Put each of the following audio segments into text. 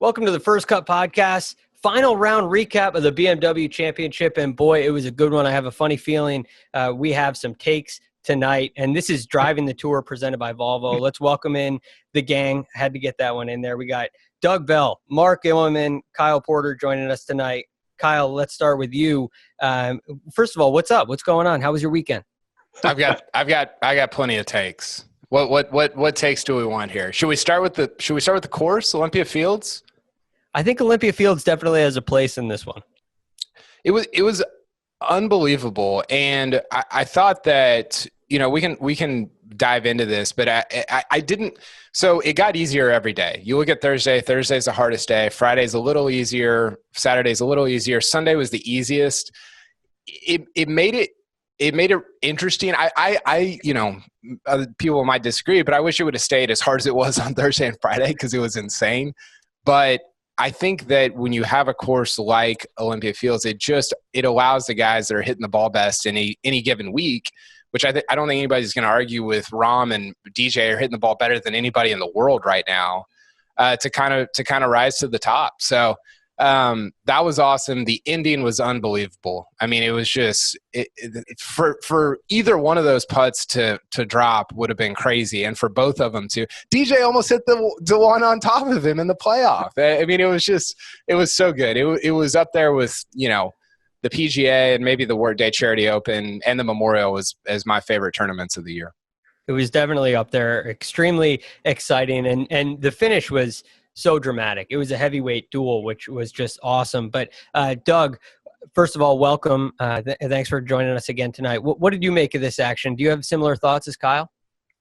Welcome to the First Cut Podcast. Final round recap of the BMW Championship, and boy, it was a good one. I have a funny feeling we have some takes tonight, and this is Driving the Tour presented by Volvo. Let's welcome in the gang. Had to get that one in there. We got Doug Bell, Mark Immelman, Kyle Porter joining us tonight. Kyle, let's start with you. First of all, what's up? What's going on? How was your weekend? I got plenty of takes. What takes do we want here? Should we start with the course, Olympia Fields? I think Olympia Fields definitely has a place in this one. It was unbelievable, and I thought that we can dive into this, but I didn't. So it got easier every day. You look at Thursday. Thursday's the hardest day. Friday's a little easier. Saturday's a little easier. Sunday was the easiest. It made it interesting. Other people might disagree, but I wish it would have stayed as hard as it was on Thursday and Friday because it was insane. But I think that when you have a course like Olympia Fields, it allows the guys that are hitting the ball best any given week, which I don't think anybody's going to argue with. Rahm and DJ are hitting the ball better than anybody in the world right now, to kind of rise to the top. So that was awesome. The ending was unbelievable. I mean, it was just for either one of those putts to drop would have been crazy, and for both of them too. DJ almost hit the one on top of him in the playoff. I mean, it was so good. It was up there with the PGA and maybe the Workday Charity Open, and the Memorial was as my favorite tournaments of the year. It was definitely up there, extremely exciting, and the finish was so dramatic. It was a heavyweight duel, which was just awesome. But Doug, first of all, welcome. Thanks for joining us again tonight. What did you make of this action? Do you have similar thoughts as Kyle?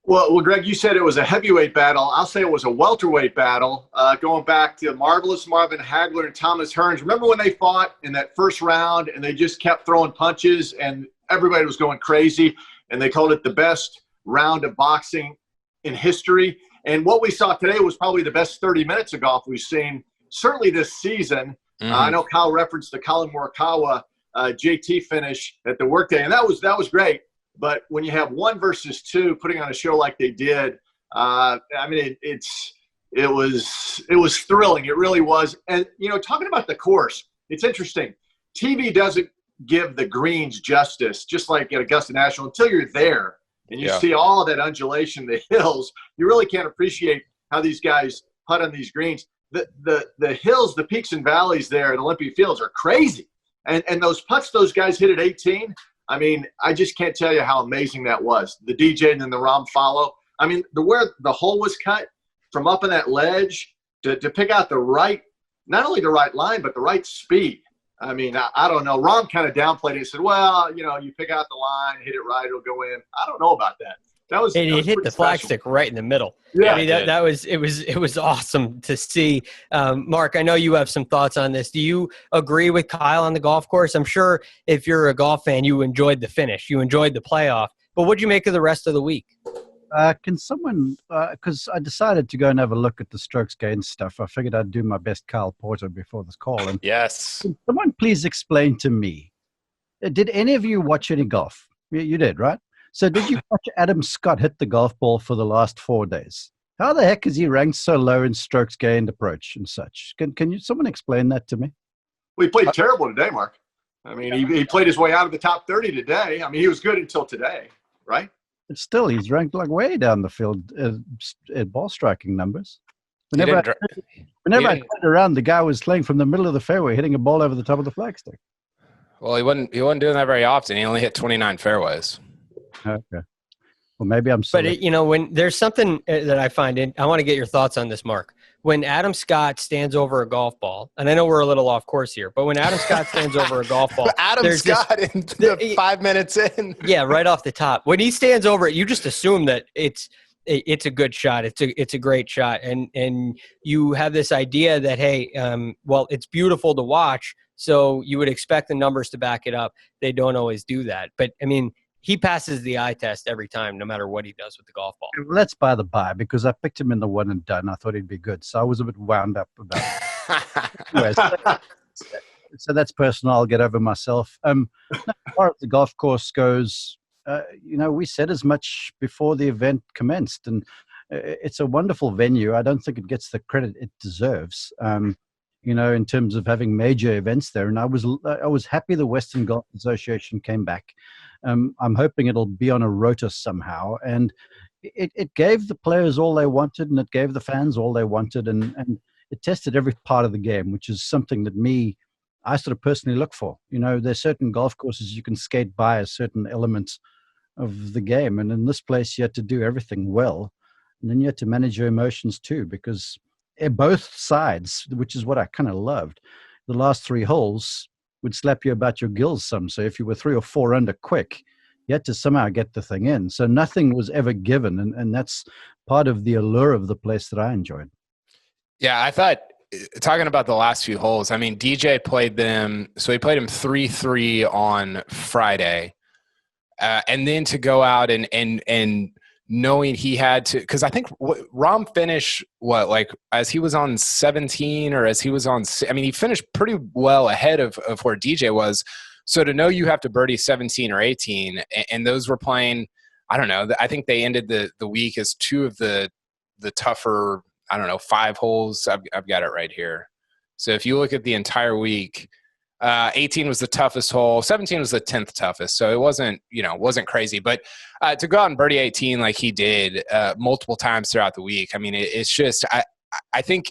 Well, Greg, you said it was a heavyweight battle. I'll say it was a welterweight battle, going back to Marvelous Marvin Hagler and Thomas Hearns. Remember when they fought in that first round and they just kept throwing punches and everybody was going crazy, and they called it the best round of boxing in history? And what we saw today was probably the best 30 minutes of golf we've seen, certainly this season. Mm-hmm. I know Kyle referenced the Colin Morikawa JT finish at the Workday, and that was great. But when you have 1 versus 2 putting on a show like they did, I mean, it was thrilling. It really was. And talking about the course, it's interesting. TV doesn't give the greens justice, just like at Augusta National, until you're there. And you see all that undulation, the hills. You really can't appreciate how these guys putt on these greens. The hills, the peaks and valleys there at Olympia Fields are crazy. And those putts those guys hit at 18, I mean, I just can't tell you how amazing that was. The DJ and then the Rahm follow. I mean, where the hole was cut from up in that ledge to pick out the right, not only the right line, but the right speed. I mean, I don't know. Rahm kind of downplayed it and said, well, you pick out the line, hit it right, it'll go in. I don't know about that. He hit the flagstick right in the middle. Yeah, I mean, it was awesome to see. Mark, I know you have some thoughts on this. Do you agree with Kyle on the golf course? I'm sure if you're a golf fan, you enjoyed the finish, you enjoyed the playoff. But what'd you make of the rest of the week? Can someone, because I decided to go and have a look at the strokes gain stuff. I figured I'd do my best Kyle Porter before this call. And yes. Can someone please explain to me, did any of you watch any golf? You did, right? So did you watch Adam Scott hit the golf ball for the last 4 days? How the heck is he ranked so low in strokes gained approach and such? Can someone explain that to me? Well, he played terrible today, Mark. I mean, he played his way out of the top 30 today. I mean, he was good until today, right? But still, he's ranked like way down the field at ball striking numbers. Whenever I turned around, the guy was playing from the middle of the fairway, hitting a ball over the top of the flagstick. Well, he wasn't doing that very often. He only hit 29 fairways. Okay. Well, maybe I'm silly. But, when there's something that I find, I want to get your thoughts on this, Mark. When Adam Scott stands over a golf ball, and I know we're a little off course here, but when Adam Scott stands over a golf ball, Adam Scott in 5 minutes in. Yeah, right off the top. When he stands over it, you just assume that it's a good shot. It's a great shot. And you have this idea that, hey, well, it's beautiful to watch, so you would expect the numbers to back it up. They don't always do that. But, I mean, he passes the eye test every time, no matter what he does with the golf ball. Let's by the by, because I picked him in the one and done. I thought he'd be good, so I was a bit wound up about it. Anyways, so that's personal. I'll get over myself. As far as the golf course goes, we said as much before the event commenced, and It's a wonderful venue. I don't think it gets the credit it deserves. In terms of having major events there. And I was happy the Western Golf Association came back. I'm hoping it'll be on a rota somehow. And it gave the players all they wanted, and it gave the fans all they wanted, and it tested every part of the game, which is something that I sort of personally look for. There's certain golf courses you can skate by a certain element of the game. And in this place, you had to do everything well. And then you had to manage your emotions too, because both sides, which is what I kind of loved, the last 3 holes would slap you about your gills some. So if you were 3 or 4 under quick, you had to somehow get the thing in. So nothing was ever given. And that's part of the allure of the place that I enjoyed. Yeah, I thought, talking about the last few holes, I mean, DJ played them. So he played him 3-3 on Friday. And then to go out and knowing he had to, because I think Rahm finished as he was on 17 or as he was on, I mean, he finished pretty well ahead of where DJ was. So to know you have to birdie 17 or 18, and those were playing, I don't know, I think they ended the week as 2 of the tougher, 5 holes. I've got it right here. So if you look at the entire week, 18 was the toughest hole. 17 was the 10th toughest. So it wasn't crazy. But to go out and birdie 18 like he did multiple times throughout the week, I mean, it's just I think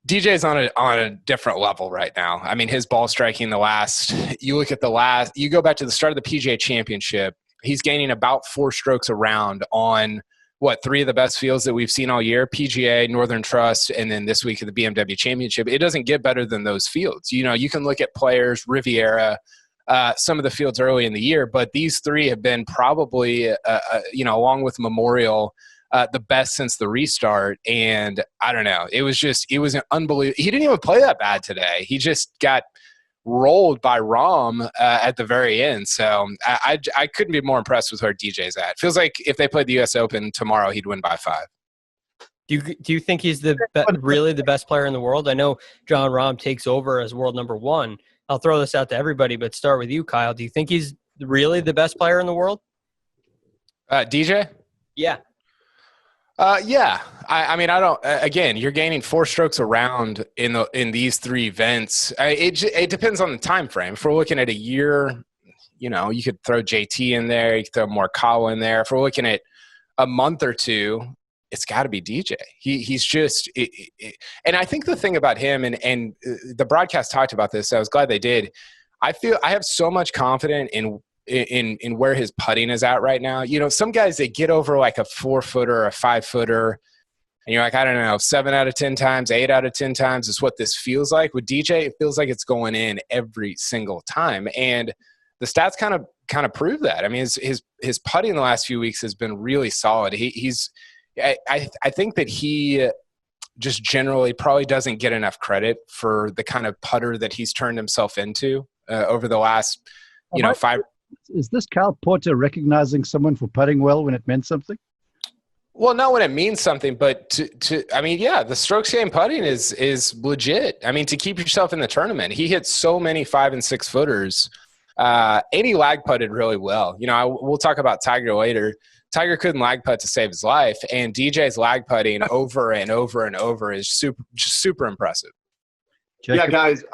DJ's on a different level right now. I mean, his ball striking you go back to the start of the PGA Championship, he's gaining about 4 strokes around on 3 of the best fields that we've seen all year, PGA, Northern Trust, and then this week at the BMW Championship. It doesn't get better than those fields. You can look at Players, Riviera, some of the fields early in the year, but these 3 have been probably, along with Memorial, the best since the restart. And I don't know, it was an unbelievable. He didn't even play that bad today. He just got rolled by Rahm at the very end. So I couldn't be more impressed with where DJ's at. Feels like if they played the U.S. Open tomorrow, he'd win by 5. Do you think he's really the best player in the world? I know Jon Rahm takes over as world number 1. I'll throw this out to everybody, but start with you, Kyle. Do you think he's really the best player in the world? DJ? Yeah. Yeah. I mean, I don't. Again, you're gaining 4 strokes around in these 3 events. It depends on the time frame. If we're looking at a year, you could throw JT in there. You could throw Morikawa in there. If we're looking at a month or 2, it's got to be DJ. He's just. And I think the thing about him, and the broadcast talked about this. So I was glad they did. I feel I have so much confidence in where his putting is at right now. Some guys, they get over like a 4-footer or a 5-footer, and you're like, I don't know, 7 out of 10 times, 8 out of 10 times is what this feels like. With DJ, it feels like it's going in every single time. And the stats kind of prove that. I mean, his putting the last few weeks has been really solid. I think that he just generally probably doesn't get enough credit for the kind of putter that he's turned himself into over the last, 5. Is this Kyle Porter recognizing someone for putting well when it meant something? Well, not when it means something, but I mean, yeah, the strokes game putting is legit. I mean, to keep yourself in the tournament, he hit so many 5 and 6 footers, and he lag putted really well. We'll talk about Tiger later. Tiger couldn't lag putt to save his life, and DJ's lag putting over and over and over is super impressive. Yeah, guys,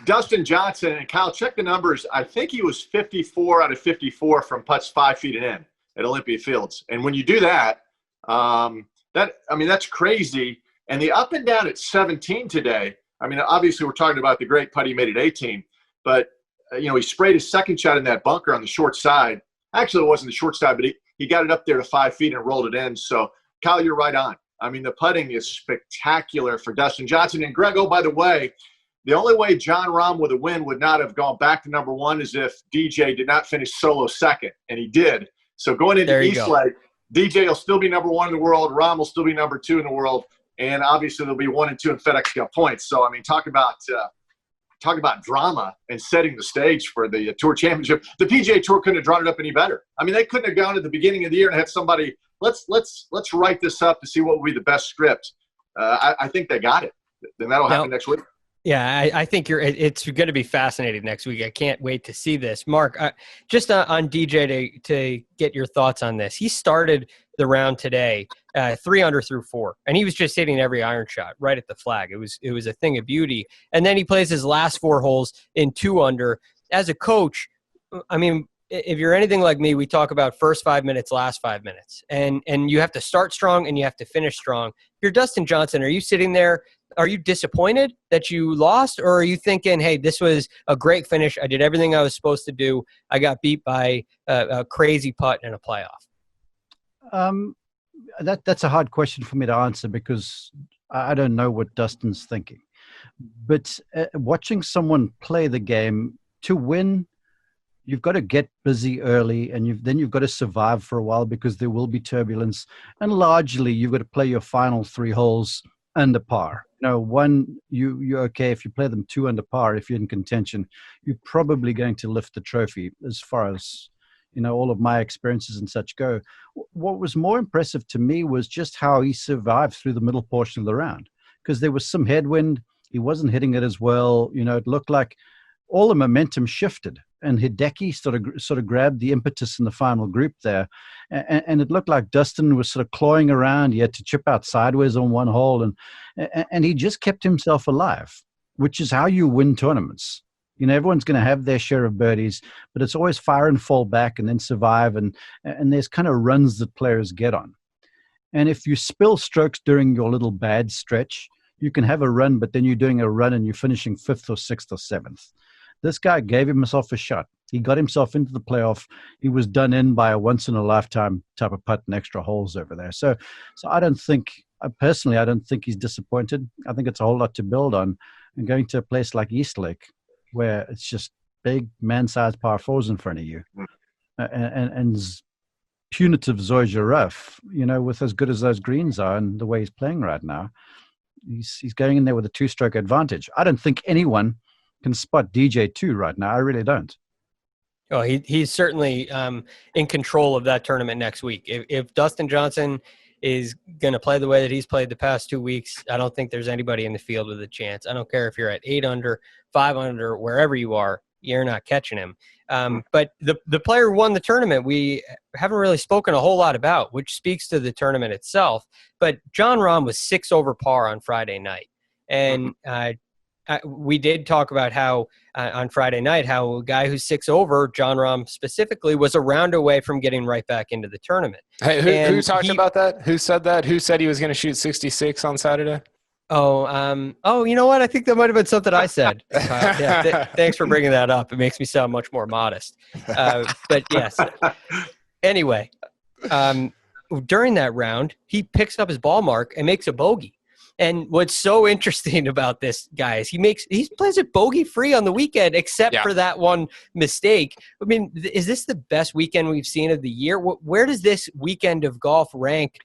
Dustin Johnson and Kyle, check the numbers. I think he was 54 out of 54 from putts 5 feet and in at Olympia Fields. And when you do that, that's crazy. And the up and down at 17 today, I mean, obviously we're talking about the great putt he made at 18, but, he sprayed his second shot in that bunker on the short side. Actually, it wasn't the short side, but he got it up there to 5 feet and rolled it in. So, Kyle, you're right on. I mean, the putting is spectacular for Dustin Johnson. And Greg, oh, by the way, the only way Jon Rahm with a win would not have gone back to number 1 is if DJ did not finish solo second, and he did. So going into East Lake, DJ will still be number 1 in the world. Rahm will still be number 2 in the world. And obviously they'll be 1 and 2 in FedEx Cup points. So, I mean, talk about drama and setting the stage for the Tour Championship. The PGA Tour couldn't have drawn it up any better. I mean, they couldn't have gone at the beginning of the year and had somebody, let's write this up to see what will be the best script. I think they got it. Then that'll happen next week. Yeah, I think it's going to be fascinating next week. I can't wait to see this. Mark, just on DJ to get your thoughts on this. He started the round today 3 under through 4, and he was just hitting every iron shot right at the flag. It was a thing of beauty. And then he plays his last 4 holes in 2 under. As a coach, I mean, if you're anything like me, we talk about first 5 minutes, last 5 minutes, and you have to start strong and you have to finish strong. If you're Dustin Johnson, are you sitting there? Are you disappointed that you lost, or are you thinking, hey, this was a great finish. I did everything I was supposed to do. I got beat by a crazy putt in a playoff? That's a hard question for me to answer because I don't know what Dustin's thinking. But watching someone play the game to win, you've got to get busy early, and then you've got to survive for a while because there will be turbulence. And largely, you've got to play your final 3 holes under par. One, you're okay if you play them 2 under par. If you're in contention, you're probably going to lift the trophy as far as, all of my experiences and such go. What was more impressive to me was just how he survived through the middle portion of the round, because there was some headwind. He wasn't hitting it as well. It looked like all the momentum shifted, and Hideki sort of grabbed the impetus in the final group there. And it looked like Dustin was sort of clawing around. He had to chip out sideways on one hole, and he just kept himself alive, which is how you win tournaments. Everyone's going to have their share of birdies, but it's always fire and fall back and then survive. And there's kind of runs that players get on. And if you spill strokes during your little bad stretch, you can have a run, but then you're doing a run and you're finishing 5th or 6th or 7th. This guy gave himself a shot. He got himself into the playoff. He was done in by a once-in-a-lifetime type of putt and extra holes over there. So I don't think he's disappointed. I think it's a whole lot to build on. And going to a place like Eastlake, where it's just big man-sized par 4s in front of you, and punitive Zoysia rough, with as good as those greens are and the way he's playing right now, he's going in there with a 2-stroke advantage. I don't think anyone can spot DJ 2 right now. I really don't. Oh, he's certainly in control of that tournament next week. If Dustin Johnson is going to play the way that he's played the past 2 weeks, I don't think there's anybody in the field with a chance. I don't care if you're at 8 under, 5 under, wherever you are, you're not catching him. But the player who won the tournament, we haven't really spoken a whole lot about, which speaks to the tournament itself. But Jon Rahm was 6 over par on Friday night. And we did talk about how on Friday night, how a guy who's 6 over, Jon Rahm specifically, was a round away from getting right back into the tournament. Hey, who talked about that? Who said that? Who said he was going to shoot 66 on Saturday? Oh, you know what? I think that might have been something I said. Thanks for bringing that up. It makes me sound much more modest. But yes. Anyway, during that round, he picks up his ball mark and makes a bogey. And what's so interesting about this guy is he plays it bogey free on the weekend, except for that one mistake. I mean, is this the best weekend we've seen of the year? Where does this weekend of golf rank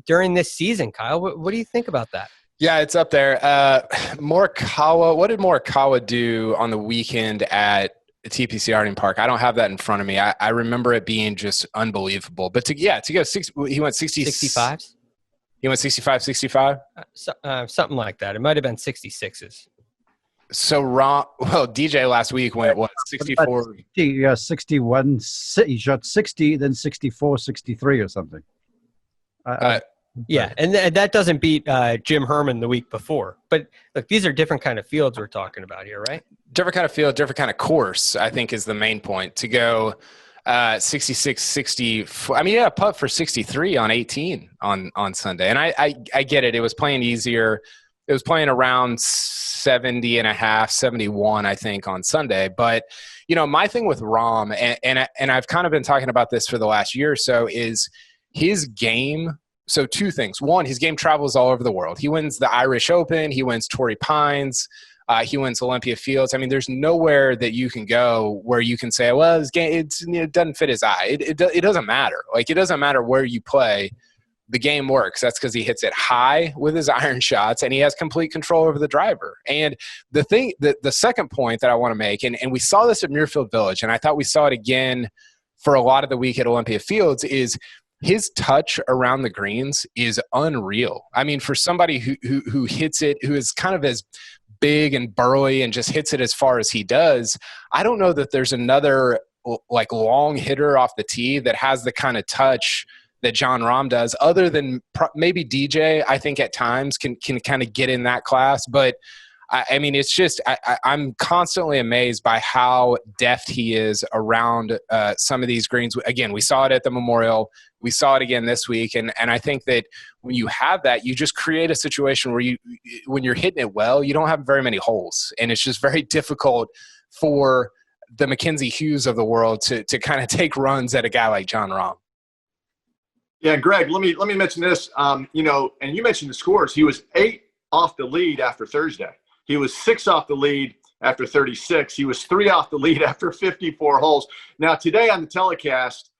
during this season, Kyle? What do you think about that? Yeah, it's up there. Morikawa, what did Morikawa do on the weekend at TPC Harding Park? I don't have that in front of me. I remember it being just unbelievable. But to go 6, he went 65s. He went 65, 65? Something like that. It might have been 66s. So, DJ last week went, 64? Yeah, 61. He shot 60, then 64, 63 or something. Yeah, and that doesn't beat Jim Herman the week before. But, look, these are different kind of fields we're talking about here, right? Different kind of field, different kind of course, I think, is the main point. To go 66, 60. I mean, yeah, putt for 63 on 18 on Sunday. And I get it. It was playing easier. It was playing around 70 and a half, 71, I think, on Sunday. But, my thing with Rahm, and I've kind of been talking about this for the last year or so, is his game. So 2 things. One, his game travels all over the world. He wins the Irish Open. He wins Torrey Pines. He wins Olympia Fields. I mean, there's nowhere that you can go where you can say, well, his game, it doesn't fit his eye. It doesn't matter. Like, it doesn't matter where you play. The game works. That's because he hits it high with his iron shots, and he has complete control over the driver. And the second point that I want to make, and we saw this at Muirfield Village, and I thought we saw it again for a lot of the week at Olympia Fields, is his touch around the greens is unreal. I mean, for somebody who hits it, who is kind of as big and burly and just hits it as far as he does, I don't know that there's another like long hitter off the tee that has the kind of touch that Jon Rahm does, other than maybe DJ. I think at times can kind of get in that class, but I mean, it's just I'm constantly amazed by how deft he is around some of these greens. Again, we saw it at the Memorial. We saw it again this week. And I think that when you have that, you just create a situation where when you're hitting it well, you don't have very many holes. And it's just very difficult for the Mackenzie Hughes of the world to kind of take runs at a guy like Jon Rahm. Yeah, Greg, let me mention this. And you mentioned the scores. He was 8 off the lead after Thursday. He was 6 off the lead after 36. He was 3 off the lead after 54 holes. Now, today on the telecast,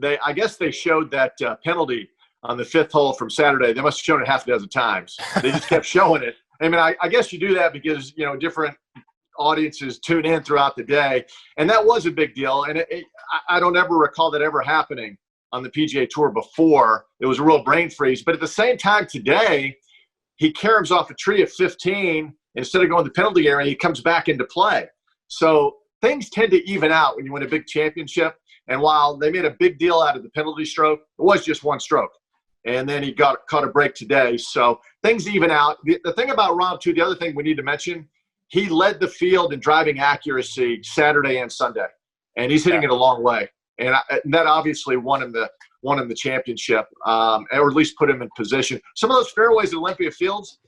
I guess they showed that penalty on the 5th hole from Saturday. They must have shown it half a dozen times. They just kept showing it. I mean, I guess you do that because, different audiences tune in throughout the day. And that was a big deal. And I don't ever recall that ever happening on the PGA Tour before. It was a real brain freeze. But at the same time today, he caroms off a tree at 15. Instead of going to the penalty area, he comes back into play. So things tend to even out when you win a big championship. And while they made a big deal out of the penalty stroke, it was just one stroke. And then he caught a break today. So things even out. The thing about Rahm, too, the other thing we need to mention, he led the field in driving accuracy Saturday and Sunday. And he's hitting it a long way. And that obviously won him the championship, or at least put him in position. Some of those fairways at Olympia Fields,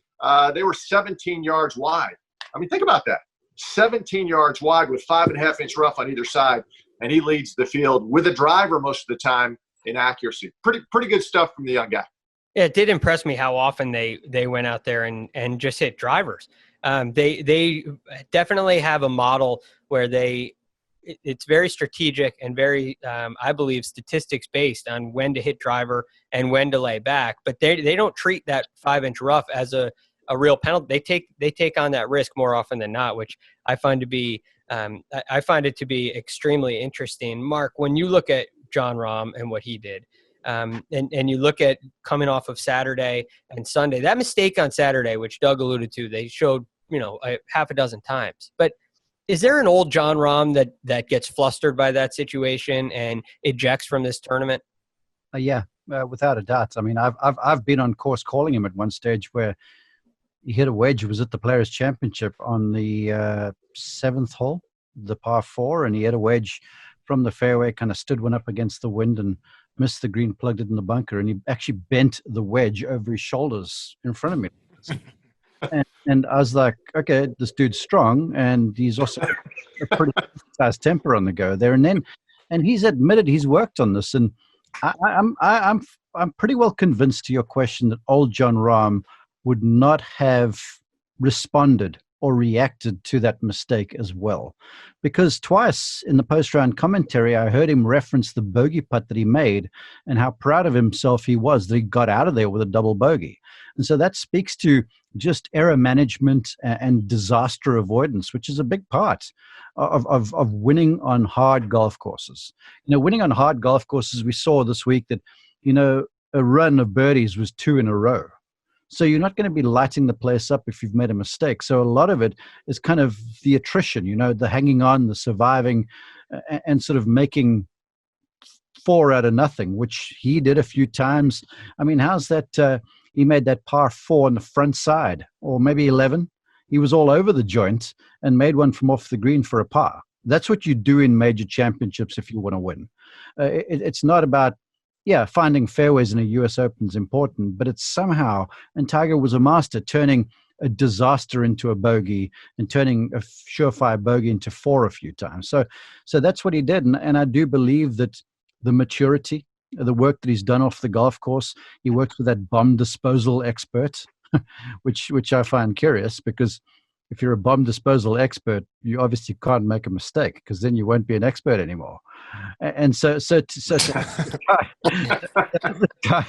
they were 17 yards wide. I mean, think about that. 17 yards wide with 5.5-inch rough on either side, and he leads the field with a driver most of the time in accuracy. Pretty good stuff from the young guy. Yeah, it did impress me how often they went out there and just hit drivers. They definitely have a model where it's very strategic and very, I believe, statistics based on when to hit driver and when to lay back. But they don't treat that 5-inch rough as a real penalty. They take on that risk more often than not, which I find to be I find it to be extremely interesting. Mark, when you look at Jon Rahm and what he did, and you look at coming off of Saturday and Sunday, that mistake on Saturday, which Doug alluded to, they showed a half a dozen times, but. Is there an old Jon Rahm that gets flustered by that situation and ejects from this tournament? Yeah, without a doubt. I mean, I've been on course calling him at one stage where he hit a wedge. It was at the Players Championship on the 7th hole, the par 4, and he hit a wedge from the fairway, kind of stood one up against the wind and missed the green, plugged it in the bunker, and he actually bent the wedge over his shoulders in front of me. And I was like, okay, this dude's strong, and he's also a pretty fast temper on the go there. And he's admitted he's worked on this. And I'm pretty well convinced to your question that old Jon Rahm would not have responded or reacted to that mistake as well, because twice in the post-round commentary, I heard him reference the bogey putt that he made and how proud of himself he was that he got out of there with a double bogey. And so that speaks to just error management and disaster avoidance, which is a big part of winning on hard golf courses. Winning on hard golf courses, we saw this week that, a run of birdies was 2 in a row. So you're not going to be lighting the place up if you've made a mistake. So a lot of it is kind of the attrition, the hanging on, the surviving, and sort of making 4 out of nothing, which he did a few times. I mean, how's that? He made that par 4 on the front side, or maybe 11. He was all over the joint and made one from off the green for a par. That's what you do in major championships if you want to win. It's not about, finding fairways in a U.S. Open is important, but it's somehow, and Tiger was a master, turning a disaster into a bogey and turning a surefire bogey into 4 a few times. So that's what he did. And I do believe that the maturity, the work that he's done off the golf course, he works with that bomb disposal expert, which I find curious, because if you're a bomb disposal expert, you obviously can't make a mistake, because then you won't be an expert anymore. And so the guy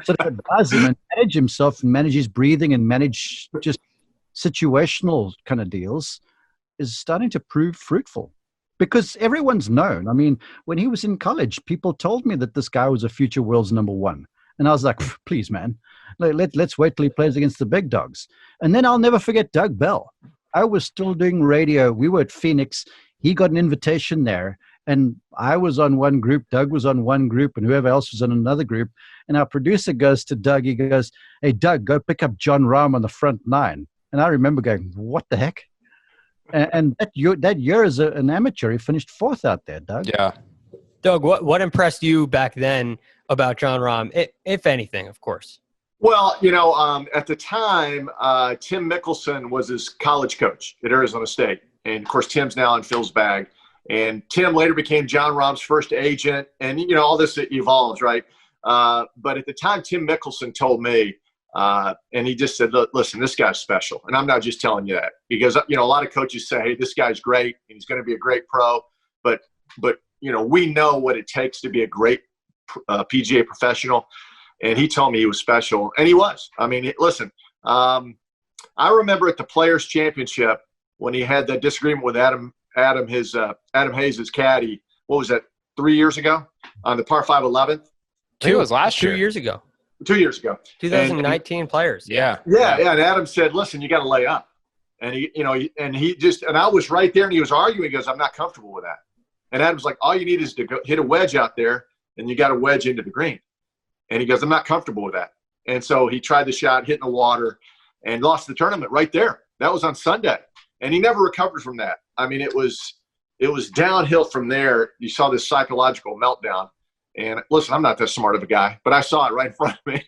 sort of advise him and manage himself and manage his breathing and manage just situational kind of deals is starting to prove fruitful, because everyone's known. I mean, when he was in college, people told me that this guy was a future world's number 1. And I was like, please, man, let's wait till he plays against the big dogs. And then I'll never forget Doug Bell. I was still doing radio. We were at Phoenix. He got an invitation there. And I was on one group, Doug was on one group, and whoever else was on another group. And our producer goes to Doug. He goes, hey, Doug, go pick up Jon Rahm on the front nine. And I remember going, what the heck? And that year as an amateur, he finished fourth out there, Doug. Yeah. Doug, what impressed you back then about Jon Rahm, if anything, of course? Well, at the time, Tim Mickelson was his college coach at Arizona State. And, of course, Tim's now in Phil's bag. And Tim later became Jon Rahm's first agent. And, all this evolves, right? But at the time, Tim Mickelson told me, and he just said, listen, this guy's special. And I'm not just telling you that. Because, a lot of coaches say, hey, this guy's great, and he's going to be a great pro. But we know what it takes to be a great PGA professional. And he told me he was special. And he was. I mean, listen, I remember at the Players' Championship when he had that disagreement with Adam Hayes' caddy. What was that, 3 years ago on the par 5 11th? It was last year. 2 years ago. 2 years ago. 2019 Players. Yeah. And Adam said, listen, you got to lay up. And and I was right there and he was arguing. He goes, I'm not comfortable with that. And Adam's like, all you need is to hit a wedge out there and you got a wedge into the green. And he goes, I'm not comfortable with that. And so he tried the shot, hit in the water, and lost the tournament right there. That was on Sunday. And he never recovered from that. I mean, it was downhill from there. You saw this psychological meltdown. And listen, I'm not that smart of a guy, but I saw it right in front of me.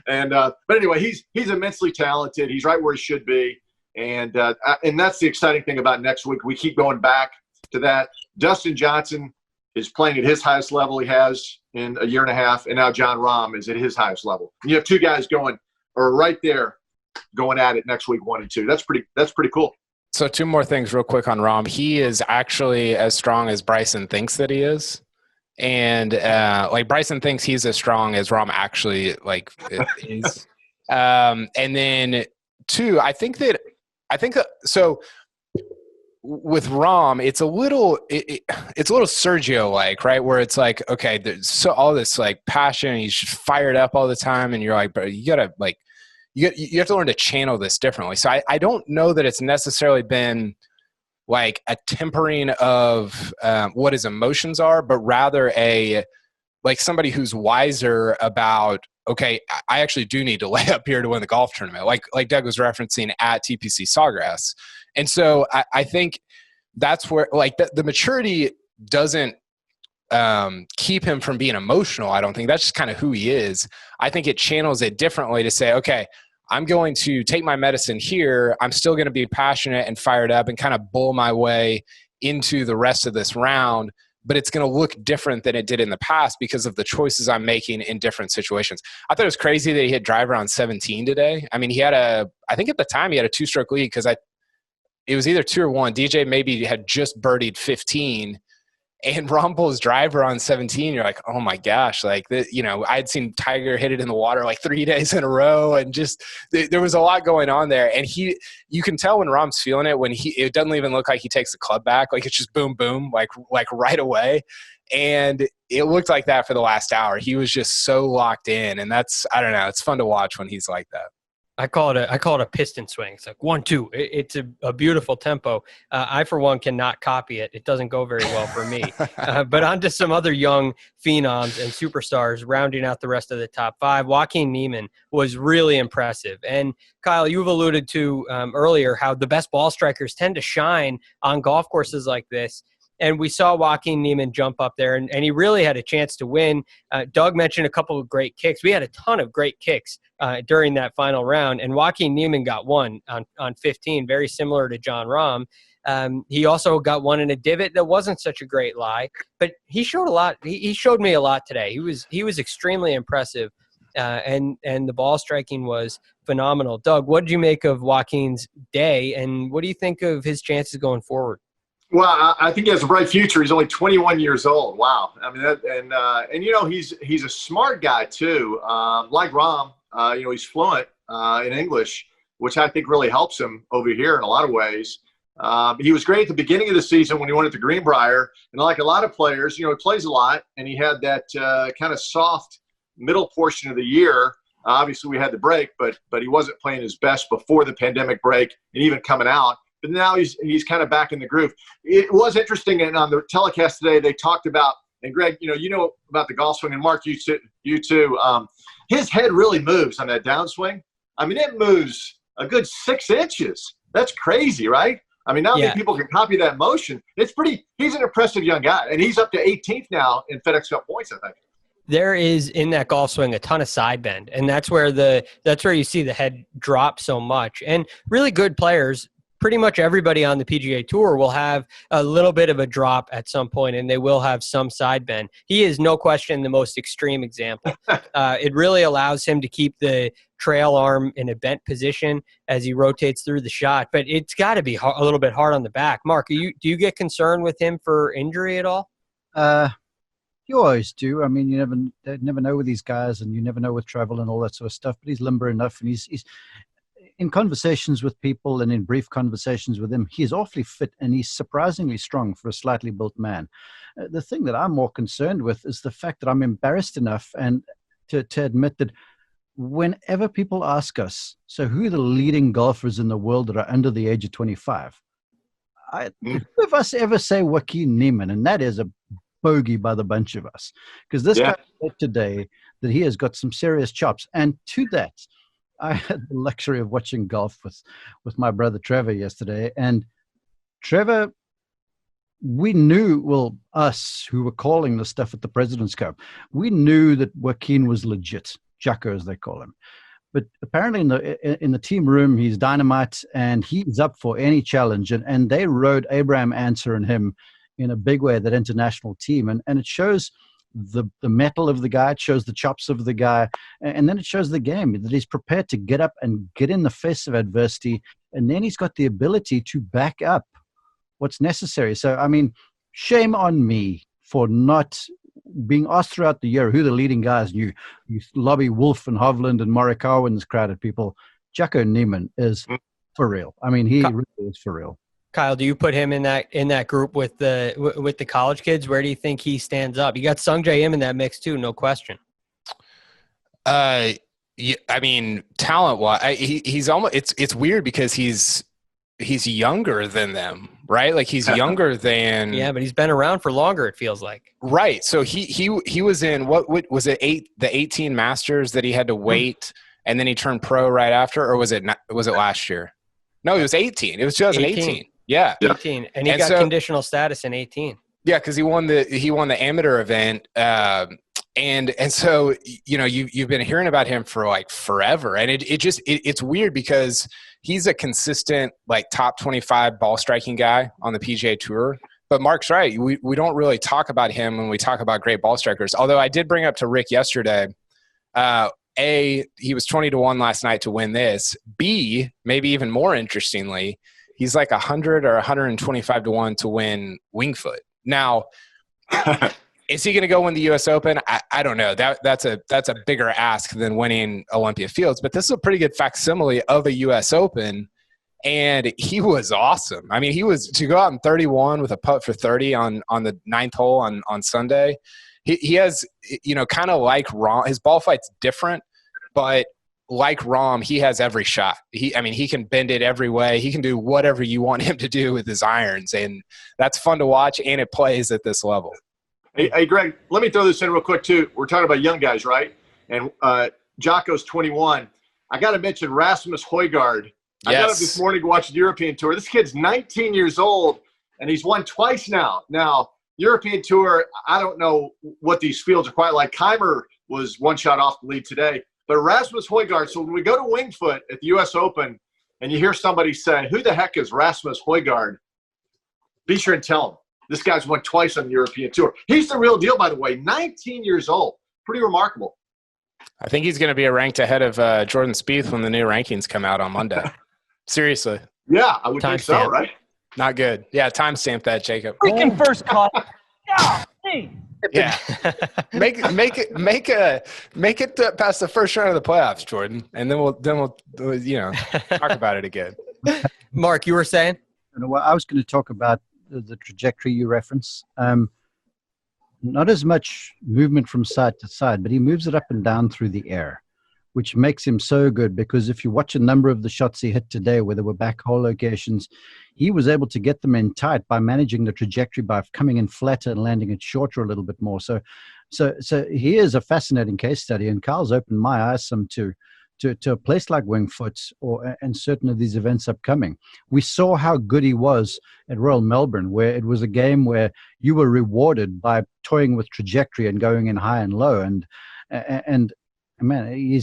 But anyway, he's immensely talented. He's right where he should be. And that's the exciting thing about next week. We keep going back to that. Dustin Johnson is playing at his highest level he has in a year and a half, and now Jon Rahm is at his highest level. And you have two guys right there going at it next week, 1 and 2. That's pretty cool. So 2 more things real quick on Rahm. He is actually as strong as Bryson thinks that he is. And Bryson thinks he's as strong as Rahm actually is. And then 2, I think so with Rahm, it's a little Sergio-like, right? Where it's like, okay, there's all this passion, and he's just fired up all the time, and you're like, bro, you gotta you have to learn to channel this differently. So I don't know that it's necessarily been like a tempering of what his emotions are, but rather somebody who's wiser about, okay, I actually do need to lay up here to win the golf tournament, like Doug was referencing at TPC Sawgrass. And so I think that's where the maturity doesn't keep him from being emotional. I don't think that's just kind of who he is. I think it channels it differently to say, okay, I'm going to take my medicine here. I'm still going to be passionate and fired up and kind of bull my way into the rest of this round, but it's going to look different than it did in the past because of the choices I'm making in different situations. I thought it was crazy that he hit driver on 17 today. I mean, I think at the time he had a 2-stroke lead because it was either 2 or 1. DJ maybe had just birdied 15, and Rahm pulls driver on 17. You're like, oh my gosh, I'd seen Tiger hit it in the water 3 days in a row, and just there was a lot going on there. And you can tell when Rahm's feeling it when it doesn't even look like he takes the club back, it's just boom boom, like right away. And it looked like that for the last hour. He was just so locked in, and I don't know, it's fun to watch when he's like that. I call it a piston swing. It's like 1-2. It's a beautiful tempo. I, for one, cannot copy it. It doesn't go very well for me. But on to some other young phenoms and superstars rounding out the rest of the top 5. Joaquin Niemann was really impressive. And Kyle, you've alluded to earlier how the best ball strikers tend to shine on golf courses like this. And we saw Joaquin Niemann jump up there, and he really had a chance to win. Doug mentioned a couple of great kicks. We had a ton of great kicks during that final round, and Joaquin Niemann got one on 15, very similar to Jon Rahm. He also got one in a divot that wasn't such a great lie, but he showed a lot. He showed me a lot today. He was extremely impressive, and the ball striking was phenomenal. Doug, what did you make of Joaquin's day, and what do you think of his chances going forward? Well, I think he has a bright future. He's only 21 years old. Wow. I mean, he's a smart guy too. Like Rahm, he's fluent in English, which I think really helps him over here in a lot of ways. He was great at the beginning of the season when he went at the Greenbrier, and like a lot of players, he plays a lot, and he had that kind of soft middle portion of the year. Obviously, we had the break, but he wasn't playing his best before the pandemic break and even coming out. But now he's kind of back in the groove. It was interesting, and on the telecast today, they talked about, and Greg, you know about the golf swing, and Mark, you too. His head really moves on that downswing. I mean, it moves a good 6 inches. That's crazy, right? I mean, not many people can copy that motion. It's pretty. He's an impressive young guy, and he's up to 18th now in FedEx Cup points, I think. There is in that golf swing a ton of side bend, and that's where you see the head drop so much. And really good players, pretty much everybody on the PGA Tour will have a little bit of a drop at some point, and they will have some side bend. He is no question the most extreme example. It really allows him to keep the trail arm in a bent position as he rotates through the shot, but it's got to be a little bit hard on the back. Mark, do you get concerned with him for injury at all? You always do. I mean, you never know with these guys, and you never know with travel and all that sort of stuff. But he's limber enough, and he's in conversations with people and in brief conversations with him, he's awfully fit, and he's surprisingly strong for a slightly built man. The thing that I'm more concerned with is the fact that I'm embarrassed enough and to admit that whenever people ask us, so who are the leading golfers in the world that are under the age of 25? Who of us ever say Joaquin Niemann, and that is a bogey by the bunch of us, because this guy said today that he has got some serious chops. And to that, I had the luxury of watching golf with my brother Trevor yesterday, and Trevor, we knew, well, us who were calling the stuff at the President's Cup, we knew that Joaquin was legit, Jacko as they call him. But apparently in the team room, he's dynamite, and he's up for any challenge. And they rode Abraham Answer and him in a big way, that international team. And it shows the mettle of the guy, it shows the chops of the guy, and then it shows the game, that he's prepared to get up and get in the face of adversity, and then he's got the ability to back up what's necessary. So, I mean, shame on me for not being asked throughout the year who the leading guys, you lobby Wolf and Hovland and Morikawa and this crowded people. Jacko Niemann is for real. I mean, he really is for real. Kyle, do you put him in that group with the college kids? Where do you think he stands up? You got Sungjae Im in that mix too, no question. I mean, talent-wise, he's almost. It's weird because he's younger than them, right? Like he's younger than. Yeah, but he's been around for longer. It feels like. Right. So he was in what was it the 18 Masters that he had to wait, and then he turned pro right after, or was it last year? No, it was 18. It was 2018. Yeah. 18, and he got conditional status in 18. Yeah, because he won the amateur event, and so you've been hearing about him for like forever, and it's weird because he's a consistent like top 25 ball striking guy on the PGA Tour. But Mark's right, we don't really talk about him when we talk about great ball strikers. Although I did bring up to Rick yesterday, A, he was 20-1 last night to win this. B, maybe even more interestingly, he's like 100 or 125-1 to win Wingfoot. Now, is he going to go win the U.S. Open? I don't know. That's a bigger ask than winning Olympia Fields. But this is a pretty good facsimile of a U.S. Open, and he was awesome. I mean, he was to go out in 31 with a putt for 30 on the 9th hole on Sunday. He has, kind of like Rahm. His ball flight's different, but like Rahm, he has every shot. He can bend it every way. He can do whatever you want him to do with his irons, and that's fun to watch, and it plays at this level. Hey, Greg, let me throw this in real quick, too. We're talking about young guys, right? And Jocko's 21. I got to mention Rasmus Højgaard. I got up this morning to watch the European Tour. This kid's 19 years old, and he's won twice now. Now, European Tour, I don't know what these fields are quite like. Keimer was one shot off the lead today. But Rasmus Højgaard, so when we go to Wingfoot at the U.S. Open and you hear somebody say, who the heck is Rasmus Højgaard? Be sure and tell them. This guy's won twice on the European Tour. He's the real deal, by the way. 19 years old. Pretty remarkable. I think he's going to be ranked ahead of Jordan Spieth when the new rankings come out on Monday. Seriously. Yeah, I would think so, right? Not good. Yeah, timestamp that, Jacob. Freaking first cut. Yeah. make it past the first round of the playoffs, Jordan, and then we'll talk about it again. Mark, you were saying? I was going to talk about the trajectory you reference. not as much movement from side to side, but he moves it up and down through the air, which makes him so good, because if you watch a number of the shots he hit today, where there were back hole locations, he was able to get them in tight by managing the trajectory, by coming in flatter and landing it shorter a little bit more. So he is a fascinating case study, and Carl's opened my eyes some to a place like Winged Foot and certain of these events upcoming. We saw how good he was at Royal Melbourne, where it was a game where you were rewarded by toying with trajectory and going in high and low. And man,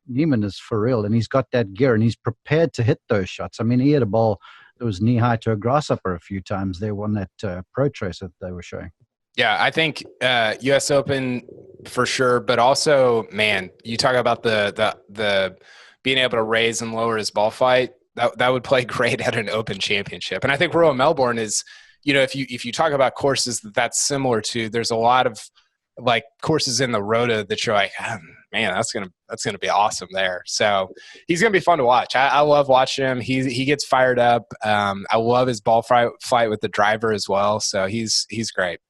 Niemann is for real, and he's got that gear, and he's prepared to hit those shots. I mean, he had a ball that was knee-high to a grasshopper a few times there on that Pro Trace that they were showing. Yeah, I think U.S. Open for sure, but also, man, you talk about the being able to raise and lower his ball flight. That would play great at an Open Championship, and I think Royal Melbourne is, if you talk about courses that's similar to, there's a lot of like courses in the Rota that you're like, man, that's gonna be awesome there. So he's gonna be fun to watch. I love watching him. He gets fired up. I love his ball flight with the driver as well. So he's great.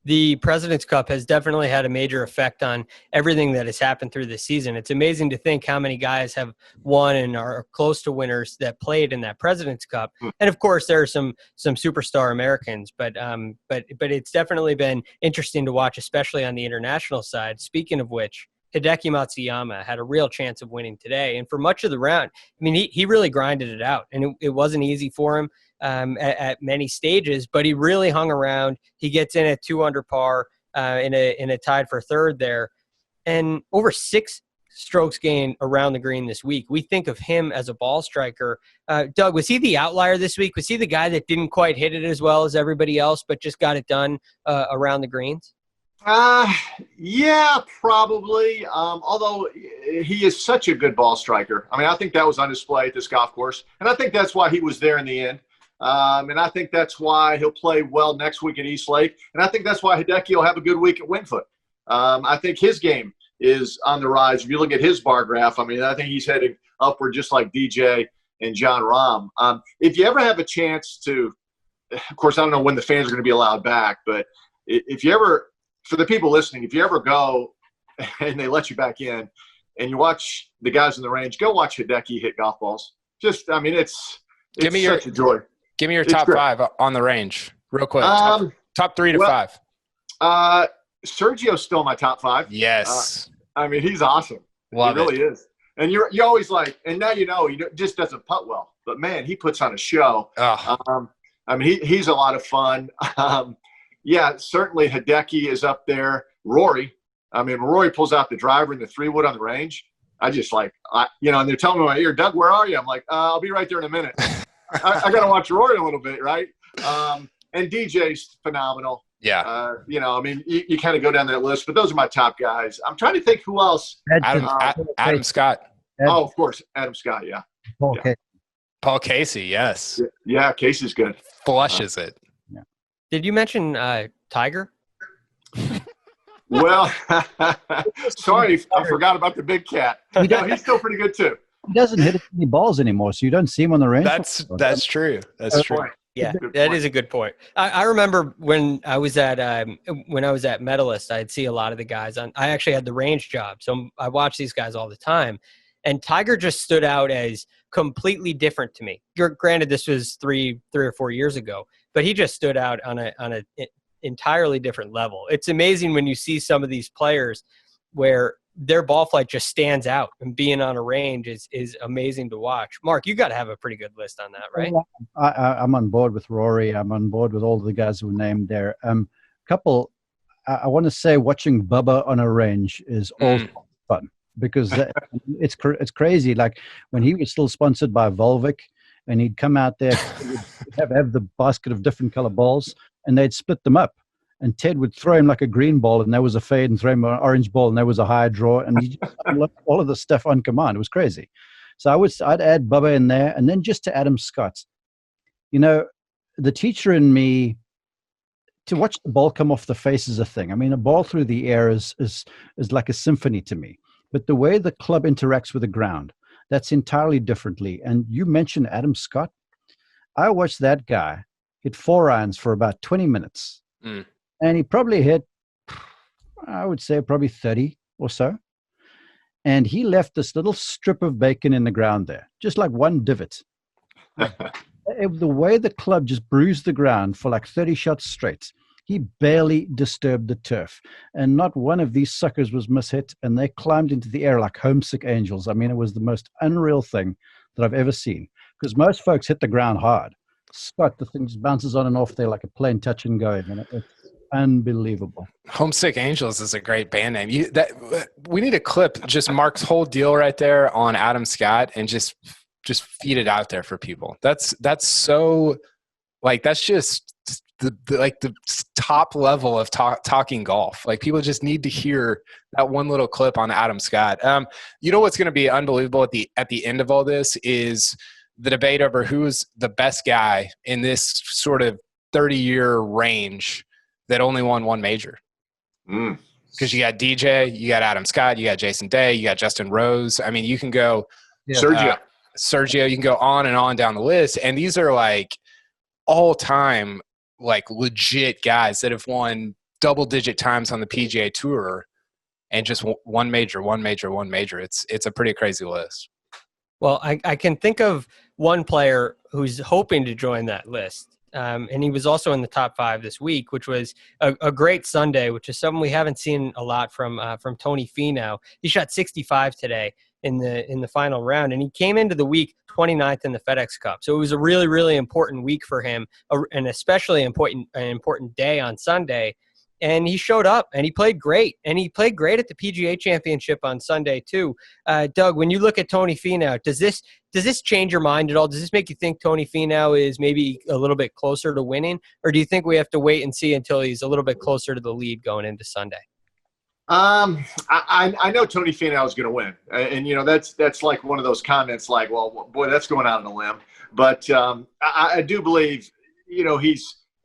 The President's Cup has definitely had a major effect on everything that has happened through the season. It's amazing to think how many guys have won and are close to winners that played in that President's Cup. And of course, there are some superstar Americans, but it's definitely been interesting to watch, especially on the international side. Speaking of which, Hideki Matsuyama had a real chance of winning today. And for much of the round, I mean, he really grinded it out, and it wasn't easy for him at many stages, but he really hung around. He gets in at 2 under par in a tied for third there, and over 6 strokes gained around the green this week. We think of him as a ball striker. Doug, was he the outlier this week? Was he the guy that didn't quite hit it as well as everybody else, but just got it done around the greens? Yeah, probably. Although he is such a good ball striker. I mean, I think that was on display at this golf course, and I think that's why he was there in the end. And I think that's why he'll play well next week at East Lake, and I think that's why Hideki will have a good week at Winged Foot. I think his game is on the rise. If you look at his bar graph, I mean, I think he's heading upward just like DJ and Jon Rahm. If you ever have a chance to, of course, I don't know when the fans are going to be allowed back, but if you ever, for the people listening, if you ever go and they let you back in and you watch the guys in the range, go watch Hideki hit golf balls. Just, I mean, it's such a joy. Give me your top 5 on the range real quick. Top 3 to 5. Sergio's still in my top 5. Yes. I mean, he's awesome. Love he really is. And you're always like, and now he just doesn't putt well. But, man, he puts on a show. Oh. I mean, he's a lot of fun. Yeah, certainly Hideki is up there. Rory. I mean, Rory pulls out the driver in the 3-wood on the range. I just like, and they're telling me in my ear, Doug, where are you? I'm like, I'll be right there in a minute. I got to watch Rory a little bit, right? And DJ's phenomenal. Yeah. I mean, you kind of go down that list, but those are my top guys. I'm trying to think who else. Adam Scott. Oh, of course, Adam Scott. Yeah. Paul Casey. Yes. Yeah, Casey's good. Flushes it. Yeah. Did you mention Tiger? Well, sorry, I forgot about the big cat. He's still pretty good too. He doesn't hit any balls anymore, so you don't see him on the range. That's true. That's true. Yeah, that is a good point. I remember when I was at Medalist, I'd see a lot of the guys on. I actually had the range job, so I watched these guys all the time. And Tiger just stood out as completely different to me. Granted, this was three or 4 years ago, but he just stood out on a entirely different level. It's amazing when you see some of these players where their ball flight just stands out, and being on a range is amazing to watch. Mark, you got to have a pretty good list on that, right? I'm on board with Rory. I'm on board with all the guys who were named there. I want to say watching Bubba on a range is also fun because it's crazy. Like when he was still sponsored by Volvic and he'd come out there, have the basket of different color balls and they'd split them up. And Ted would throw him like a green ball, and there was a fade, and throw him an orange ball, and there was a high draw, and he just unlocked all of the stuff on command. It was crazy. So I'd add Bubba in there, and then just to Adam Scott. The teacher in me, to watch the ball come off the face is a thing. I mean, a ball through the air is like a symphony to me. But the way the club interacts with the ground, that's entirely differently. And you mentioned Adam Scott. I watched that guy hit 4 irons for about 20 minutes. And he probably hit I would say probably 30 or so. And he left this little strip of bacon in the ground there, just like one divot. The way the club just bruised the ground for like 30 shots straight, he barely disturbed the turf. And not one of these suckers was mishit, and they climbed into the air like homesick angels. I mean, it was the most unreal thing that I've ever seen, because most folks hit the ground hard. Scott, the thing just bounces on and off there like a plane touch and going, and it's unbelievable. Homesick Angels is a great band name. We need a clip, just Mark's whole deal right there on Adam Scott, and just feed it out there for people. That's so, like, that's just the top level of talking golf. Like, people just need to hear that one little clip on Adam Scott. You know what's going to be unbelievable at the end of all this is the debate over who's the best guy in this sort of 30-year range that only won one major. Because you got DJ, you got Adam Scott, you got Jason Day, you got Justin Rose. I mean, you can go Sergio, you can go on and on down the list. And these are like all-time, like, legit guys that have won double-digit times on the PGA Tour and just one major. It's a pretty crazy list. Well, I can think of one player who's hoping to join that list. And he was also in the top 5 this week, which was a great Sunday, which is something we haven't seen a lot from Tony Finau. He shot 65 today in the final round, and he came into the week 29th in the FedEx Cup. So it was a really, really important week for him, and especially an important day on Sunday. And he showed up, and he played great. And he played great at the PGA Championship on Sunday too. Doug, when you look at Tony Finau, does this change your mind at all? Does this make you think Tony Finau is maybe a little bit closer to winning? Or do you think we have to wait and see until he's a little bit closer to the lead going into Sunday? I know Tony Finau is going to win. And, you know, that's like one of those comments like, well, boy, that's going out on a limb. But I do believe, you know,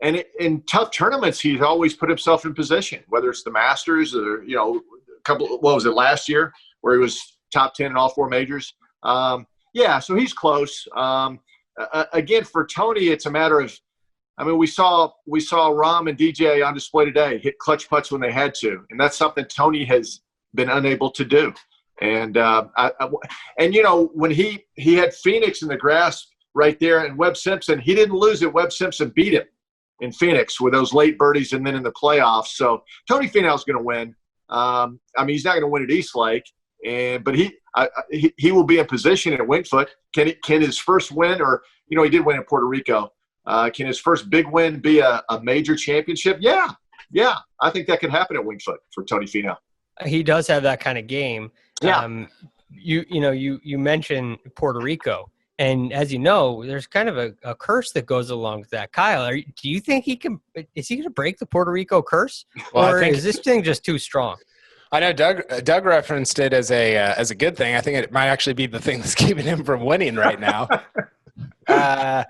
and in tough tournaments, he's always put himself in position, whether it's the Masters or, you know, what was it, last year where he was top 10 in all 4 majors. Yeah, so he's close. Again, for Tony, it's a matter of, I mean, we saw Rahm and DJ on display today hit clutch putts when they had to, and that's something Tony has been unable to do. And and you know, when he had Phoenix in the grasp right there, and Webb Simpson, he didn't lose it. Webb Simpson beat him in Phoenix with those late birdies and then in the playoffs. So Tony Finau's going to win. I mean, he's not going to win at Eastlake, but he will be in position at Winged Foot. Can his first win, or, you know, he did win in Puerto Rico. Can his first big win be a major championship? Yeah. I think that could happen at Winged Foot for Tony Finau. He does have that kind of game. Yeah. You mentioned Puerto Rico. And as you know, there's kind of a curse that goes along with that. Kyle, do you think is he going to break the Puerto Rico curse? Well, or is this thing just too strong? I know Doug referenced it as a good thing. I think it might actually be the thing that's keeping him from winning right now. Yeah,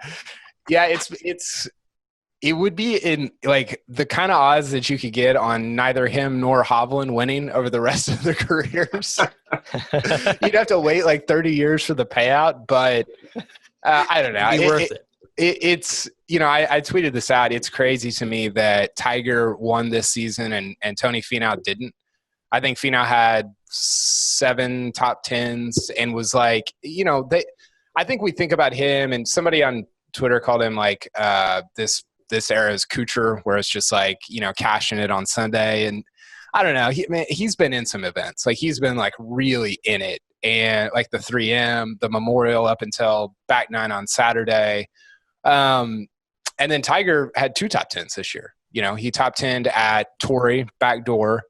it would be in like the kind of odds that you could get on neither him nor Hovland winning over the rest of their careers. You'd have to wait like 30 years for the payout, but I don't know. It'd be worth it. It's, you know, I tweeted this out. It's crazy to me that Tiger won this season and Tony Finau didn't. I think Finau had 7 top 10s and was like, you know, I think we think about him, and somebody on Twitter called him like this era's Kuchar, where it's just like, you know, cashing it on Sunday. And I don't know, he's been in some events. Like, he's been like really in it, and like the 3M, the Memorial up until back 9 on Saturday. And then Tiger had 2 top 10s this year. You know, he top 10'd at Torrey, backdoor,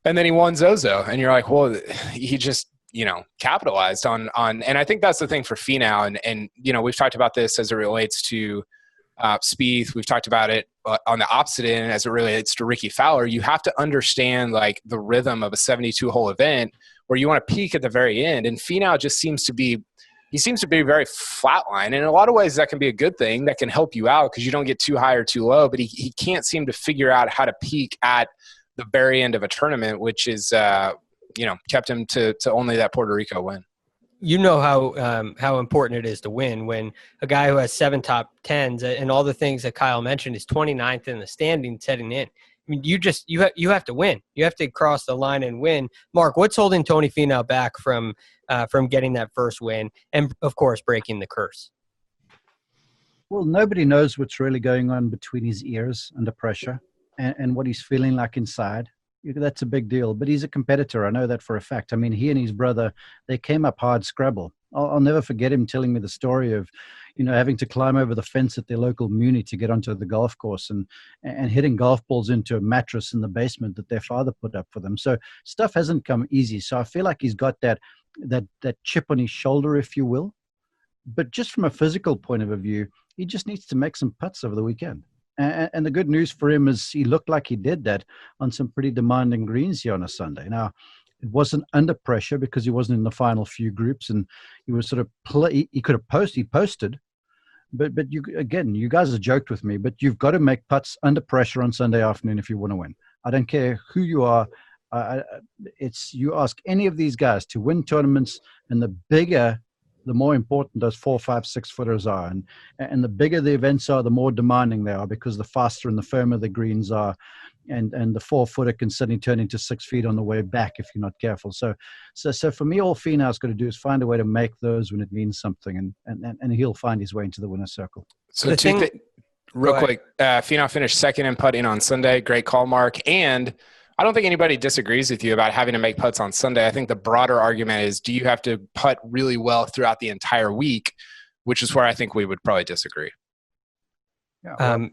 and then he won Zozo. And you're like, well, he just, you know, capitalized on, and I think that's the thing for Finau. And, you know, we've talked about this as it relates to Spieth. We've talked about it on the opposite end as it relates to Ricky Fowler. You have to understand like the rhythm of a 72-hole event where you want to peak at the very end. And Finau just seems to be very flatline. And in a lot of ways that can be a good thing. That can help you out because you don't get too high or too low, but he can't seem to figure out how to peak at the very end of a tournament, which is, you know, kept him to only that Puerto Rico win. You know how important it is to win when a guy who has 7 top 10s and all the things that Kyle mentioned is 29th in the standings heading in. mean, you have to win. You have to cross the line and win. Mark, what's holding Tony Finau back from getting that first win and, of course, breaking the curse? Well, nobody knows what's really going on between his ears under pressure and what he's feeling like inside. That's a big deal. But he's a competitor. I know that for a fact. I mean, he and his brother, they came up hard scrabble. I'll never forget him telling me the story of, having to climb over the fence at their local muni to get onto the golf course and hitting golf balls into a mattress in the basement that their father put up for them. So stuff hasn't come easy. So I feel like he's got that chip on his shoulder, if you will. But just from a physical point of view, he just needs to make some putts over the weekend. And the good news for him is he looked like he did that on some pretty demanding greens here on a Sunday. Now, it wasn't under pressure because he wasn't in the final few groups, and he was sort of he could have posted. But you guys have joked with me, but you've got to make putts under pressure on Sunday afternoon if you want to win. I don't care who you are. You ask any of these guys to win tournaments, and the bigger, the more important those 4, 5, 6 footers are. And the bigger the events are, the more demanding they are, because the faster and the firmer the greens are. And the 4-footer can suddenly turn into 6 feet on the way back if you're not careful. So for me, all Finau's got to do is find a way to make those when it means something, and he'll find his way into the winner's circle. So real quick, Finau finished second in putting on Sunday. Great call, Mark. And I don't think anybody disagrees with you about having to make putts on Sunday. I think the broader argument is, do you have to putt really well throughout the entire week, which is where I think we would probably disagree. Yeah.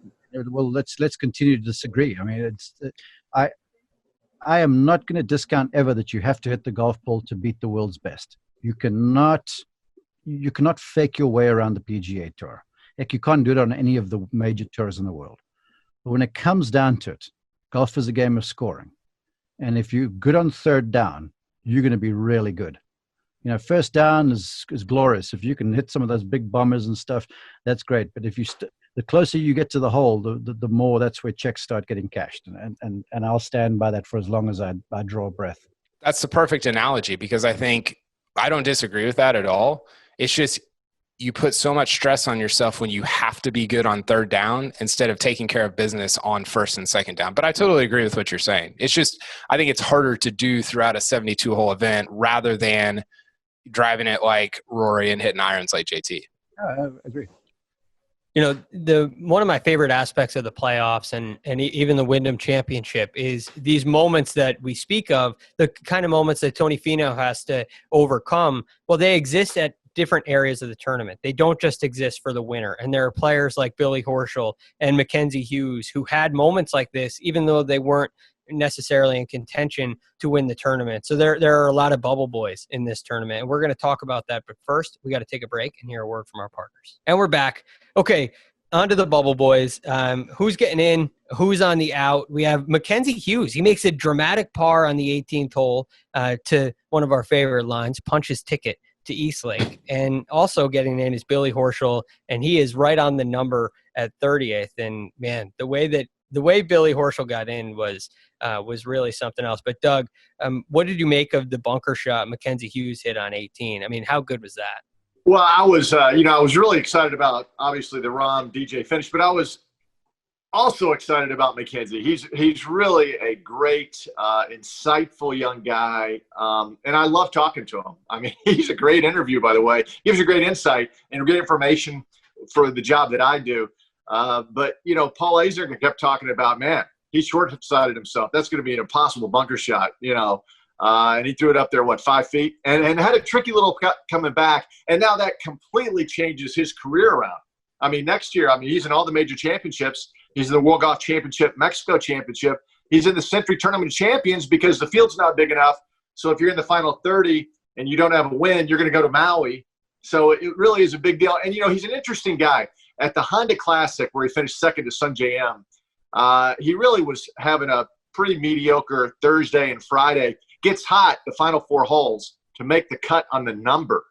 Well, let's continue to disagree. I mean, I am not going to discount ever that you have to hit the golf ball to beat the world's best. You cannot fake your way around the PGA Tour. Like, you can't do it on any of the major tours in the world. But when it comes down to it, golf is a game of scoring. And if you're good on third down, you're going to be really good. First down is glorious. If you can hit some of those big bombers and stuff, that's great. But if the closer you get to the hole, the more that's where checks start getting cashed. And I'll stand by that for as long as I draw a breath. That's the perfect analogy, because I think I don't disagree with that at all. It's just, you put so much stress on yourself when you have to be good on third down instead of taking care of business on first and second down. But I totally agree with what you're saying. It's just, I think it's harder to do throughout a 72-hole event rather than driving it like Rory and hitting irons like JT. I agree. One of my favorite aspects of the playoffs and even the Wyndham Championship is these moments that we speak of, the kind of moments that Tony Finau has to overcome. Well, they exist at different areas of the tournament. They don't just exist for the winner. And there are players like Billy Horschel and Mackenzie Hughes who had moments like this, even though they weren't necessarily in contention to win the tournament. So there are a lot of bubble boys in this tournament, and we're going to talk about that. But first, we got to take a break and hear a word from our partners. And we're back. Okay, on to the bubble boys. Who's getting in? Who's on the out? We have Mackenzie Hughes. He makes a dramatic par on the 18th hole to one of our favorite lines, punch his ticket to Eastlake. And also getting in is Billy Horschel, and he is right on the number at 30th. And man, the way Billy Horschel got in was really something else. But Doug, what did you make of the bunker shot Mackenzie Hughes hit on 18? I mean, how good was that? Well, I was really excited about, obviously, the Rahm DJ finish, but I was also excited about Mackenzie. He's really a great, insightful young guy, and I love talking to him. I mean, he's a great interview, by the way. He gives you great insight and great information for the job that I do. But Paul Azinger kept talking about, man, he short-sighted himself. That's going to be an impossible bunker shot, and he threw it up there, 5 feet, and had a tricky little cut coming back. And now that completely changes his career around. I mean, next year, he's in all the major championships. He's in the World Golf Championship, Mexico Championship. He's in the Century Tournament of Champions because the field's not big enough. So if you're in the final 30 and you don't have a win, you're going to go to Maui. So it really is a big deal. And, he's an interesting guy. At the Honda Classic, where he finished second to Sun JM, he really was having a pretty mediocre Thursday and Friday. Gets hot the final 4 holes to make the cut on the number.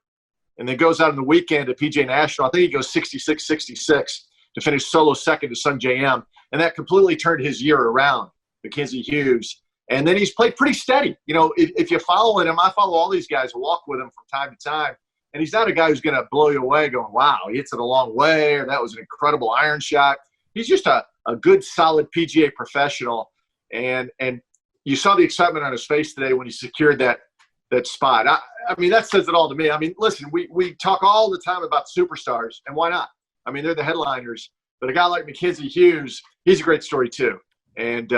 And then goes out on the weekend at PGA National. I think he goes 66-66 to finish solo second to Sun JM. And that completely turned his year around, Mackenzie Hughes. And then he's played pretty steady. If you follow him, I follow all these guys, walk with him from time to time. And he's not a guy who's going to blow you away going, wow, he hits it a long way, or that was an incredible iron shot. He's just a good, solid PGA professional. And you saw the excitement on his face today when he secured that spot. I mean, that says it all to me. I mean, listen, we talk all the time about superstars, and why not? I mean, they're the headliners. But a guy like Mackenzie Hughes, he's a great story too. And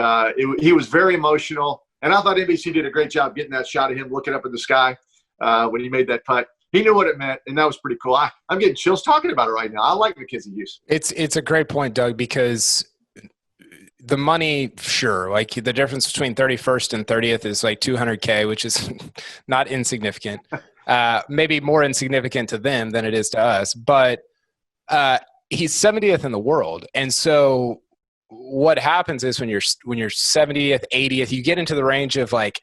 he was very emotional. And I thought NBC did a great job getting that shot of him looking up in the sky when he made that putt. He knew what it meant, and that was pretty cool. I'm getting chills talking about it right now. I like Mackenzie Hughes. It's a great point, Doug, because the money, sure, like the difference between 31st and 30th is like $200K, which is not insignificant. Maybe more insignificant to them than it is to us. But he's 70th in the world, and so what happens is when you're 70th, 80th, you get into the range of like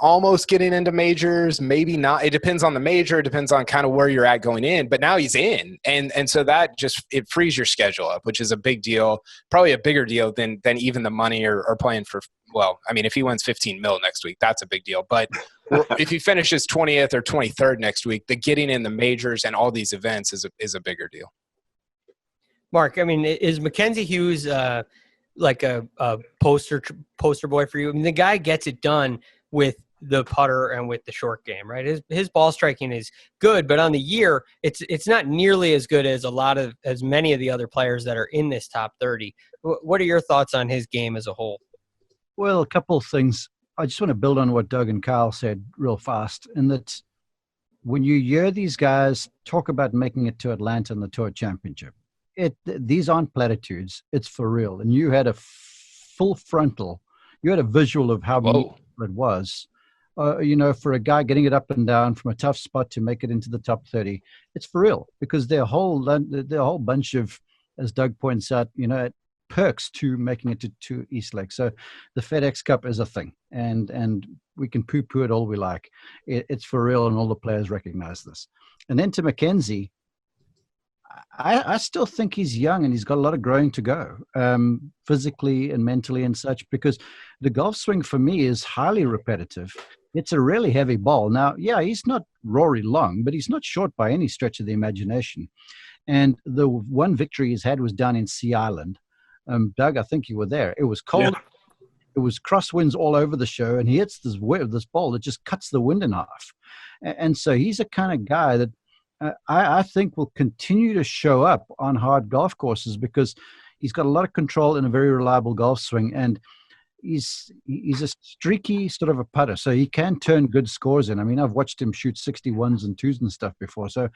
almost getting into majors, maybe not. It depends on the major. It depends on kind of where you're at going in, but now he's in. And so that just, it frees your schedule up, which is a big deal, probably a bigger deal than even the money or playing for, well, I mean, if he wins 15 mil next week, that's a big deal. But if he finishes 20th or 23rd next week, the getting in the majors and all these events is a bigger deal. Mark, I mean, is Mackenzie Hughes like a poster boy for you? I mean, the guy gets it done with the putter and with the short game, right? His ball striking is good, but on the year, it's not nearly as good as as many of the other players that are in this top 30. What are your thoughts on his game as a whole? Well, a couple of things. I just want to build on what Doug and Kyle said real fast, and that when you hear these guys talk about making it to Atlanta in the Tour Championship, these aren't platitudes. It's for real. And you had a full frontal. You had a visual of how meaningful it was. For a guy getting it up and down from a tough spot to make it into the top 30, it's for real, because there are a whole bunch of, as Doug points out, perks to making it to East Lake. So the FedEx Cup is a thing, and we can poo-poo it all we like. It's for real, and all the players recognize this. And then to Mackenzie, I still think he's young and he's got a lot of growing to go, physically and mentally and such, because the golf swing for me is highly repetitive. It's a really heavy ball. Now, yeah, he's not Rory Long, but he's not short by any stretch of the imagination. And the one victory he's had was down in Sea Island. Doug, I think you were there. It was cold. Yeah. It was crosswinds all over the show, and he hits this ball that just cuts the wind in half. And so he's a kind of guy that I think will continue to show up on hard golf courses, because he's got a lot of control and a very reliable golf swing, and he's a streaky sort of a putter, so he can turn good scores in. I mean, I've watched him shoot 61s and 2s and stuff before, so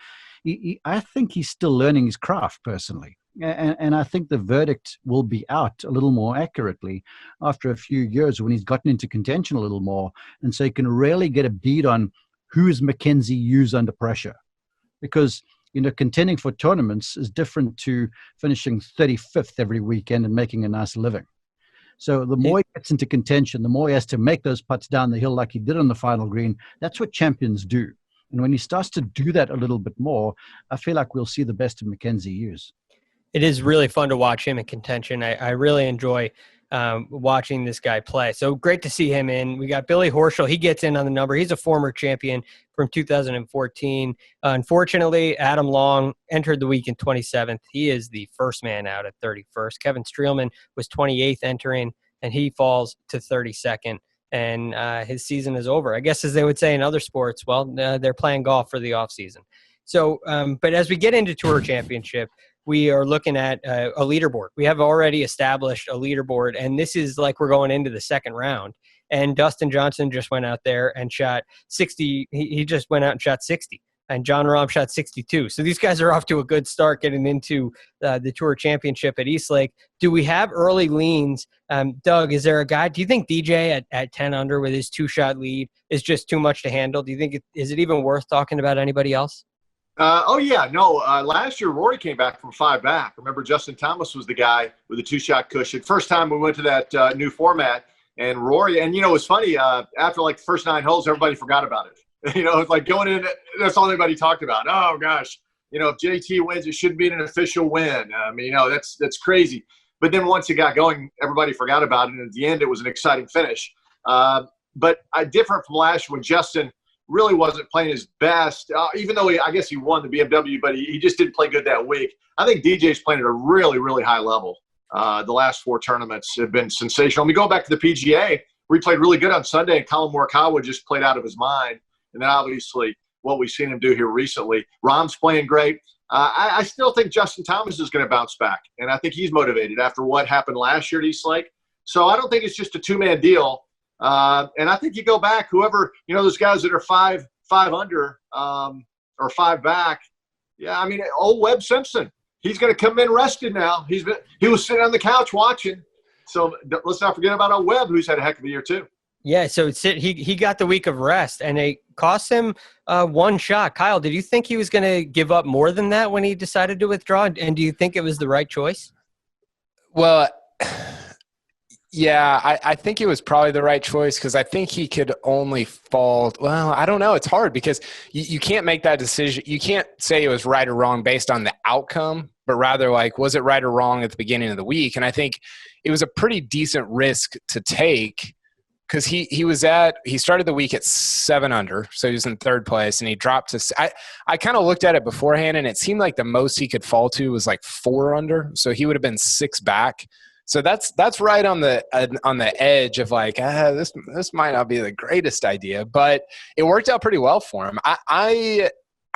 I think he's still learning his craft personally, and I think the verdict will be out a little more accurately after a few years when he's gotten into contention a little more, and so he can really get a bead on who is Mackenzie Hughes under pressure. Because, contending for tournaments is different to finishing 35th every weekend and making a nice living. So the more he gets into contention, the more he has to make those putts down the hill like he did on the final green. That's what champions do. And when he starts to do that a little bit more, I feel like we'll see the best of Mackenzie Hughes. It is really fun to watch him in contention. I really enjoy watching this guy play. So great to see him in. We got Billy Horschel. He gets in on the number. He's a former champion from 2014. Unfortunately, Adam Long entered the week in 27th. He is the first man out at 31st. Kevin Streelman was 28th entering, and he falls to 32nd. And his season is over. I guess, as they would say in other sports, well, they're playing golf for the offseason. So, but as we get into Tour Championship, we are looking at a leaderboard. We have already established a leaderboard, and this is like we're going into the second round. And Dustin Johnson just went out there and shot 60. He just went out and shot 60. And Jon Rahm shot 62. So these guys are off to a good start getting into the Tour Championship at East Lake. Do we have early leans? Doug, is there a guy? Do you think DJ at 10 under with his 2-shot lead is just too much to handle? Do you think is it even worth talking about anybody else? Last year Rory came back from 5 back. Remember, Justin Thomas was the guy with the 2-shot cushion. First time we went to that new format, and Rory, and it's funny, after like the first 9 holes, everybody forgot about it. It's like going in, that's all anybody talked about. Oh gosh, if JT wins, it shouldn't be an official win. That's crazy. But then once it got going, everybody forgot about it, and at the end, it was an exciting finish. But different from last year when Justin really wasn't playing his best, even though I guess he won the BMW, but he just didn't play good that week. I think DJ's playing at a really, really high level. The last 4 tournaments have been sensational. I mean, going back to the PGA, where he played really good on Sunday, and Colin Morikawa just played out of his mind. And then obviously what we've seen him do here recently. Rahm's playing great. I still think Justin Thomas is going to bounce back, and I think he's motivated after what happened last year at East Lake. So I don't think it's just a 2-man deal. And I think you go back, whoever, those guys that are five under or 5 back. Yeah, I mean, old Webb Simpson, he's going to come in rested now. He was sitting on the couch watching. So let's not forget about old Webb, who's had a heck of a year too. Yeah, so he got the week of rest, and it cost him 1 shot. Kyle, did you think he was going to give up more than that when he decided to withdraw? And do you think it was the right choice? Well, yeah, I think it was probably the right choice because I think he could only fall. Well, I don't know. It's hard because you can't make that decision. You can't say it was right or wrong based on the outcome, but rather like, was it right or wrong at the beginning of the week? And I think it was a pretty decent risk to take. Because he started the week at 7 under, so he was in 3rd place, and he dropped to. I kind of looked at it beforehand, and it seemed like the most he could fall to was like 4 under, so he would have been 6 back. So that's right on the edge of like this might not be the greatest idea, but it worked out pretty well for him. I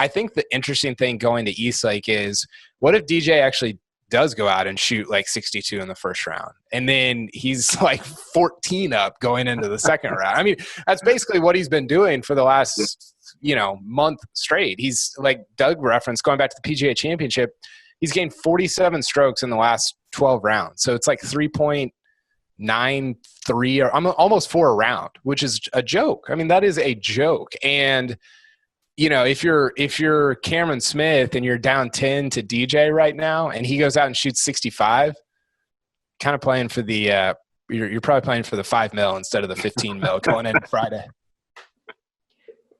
think the interesting thing going to East Lake is what if DJ actually does go out and shoot like 62 in the first round, and then he's like 14 up going into the second round. I mean, that's basically what he's been doing for the last month straight. He's like Doug referenced, going back to the PGA Championship, he's gained 47 strokes in the last 12 rounds, so it's like 3.93 or almost 4 a round, which is a joke. I mean, that is a joke. And if you're Cameron Smith and you're down 10 to DJ right now, and he goes out and shoots 65, kind of playing for the you're probably playing for the $5 million instead of the $15 million going in Friday.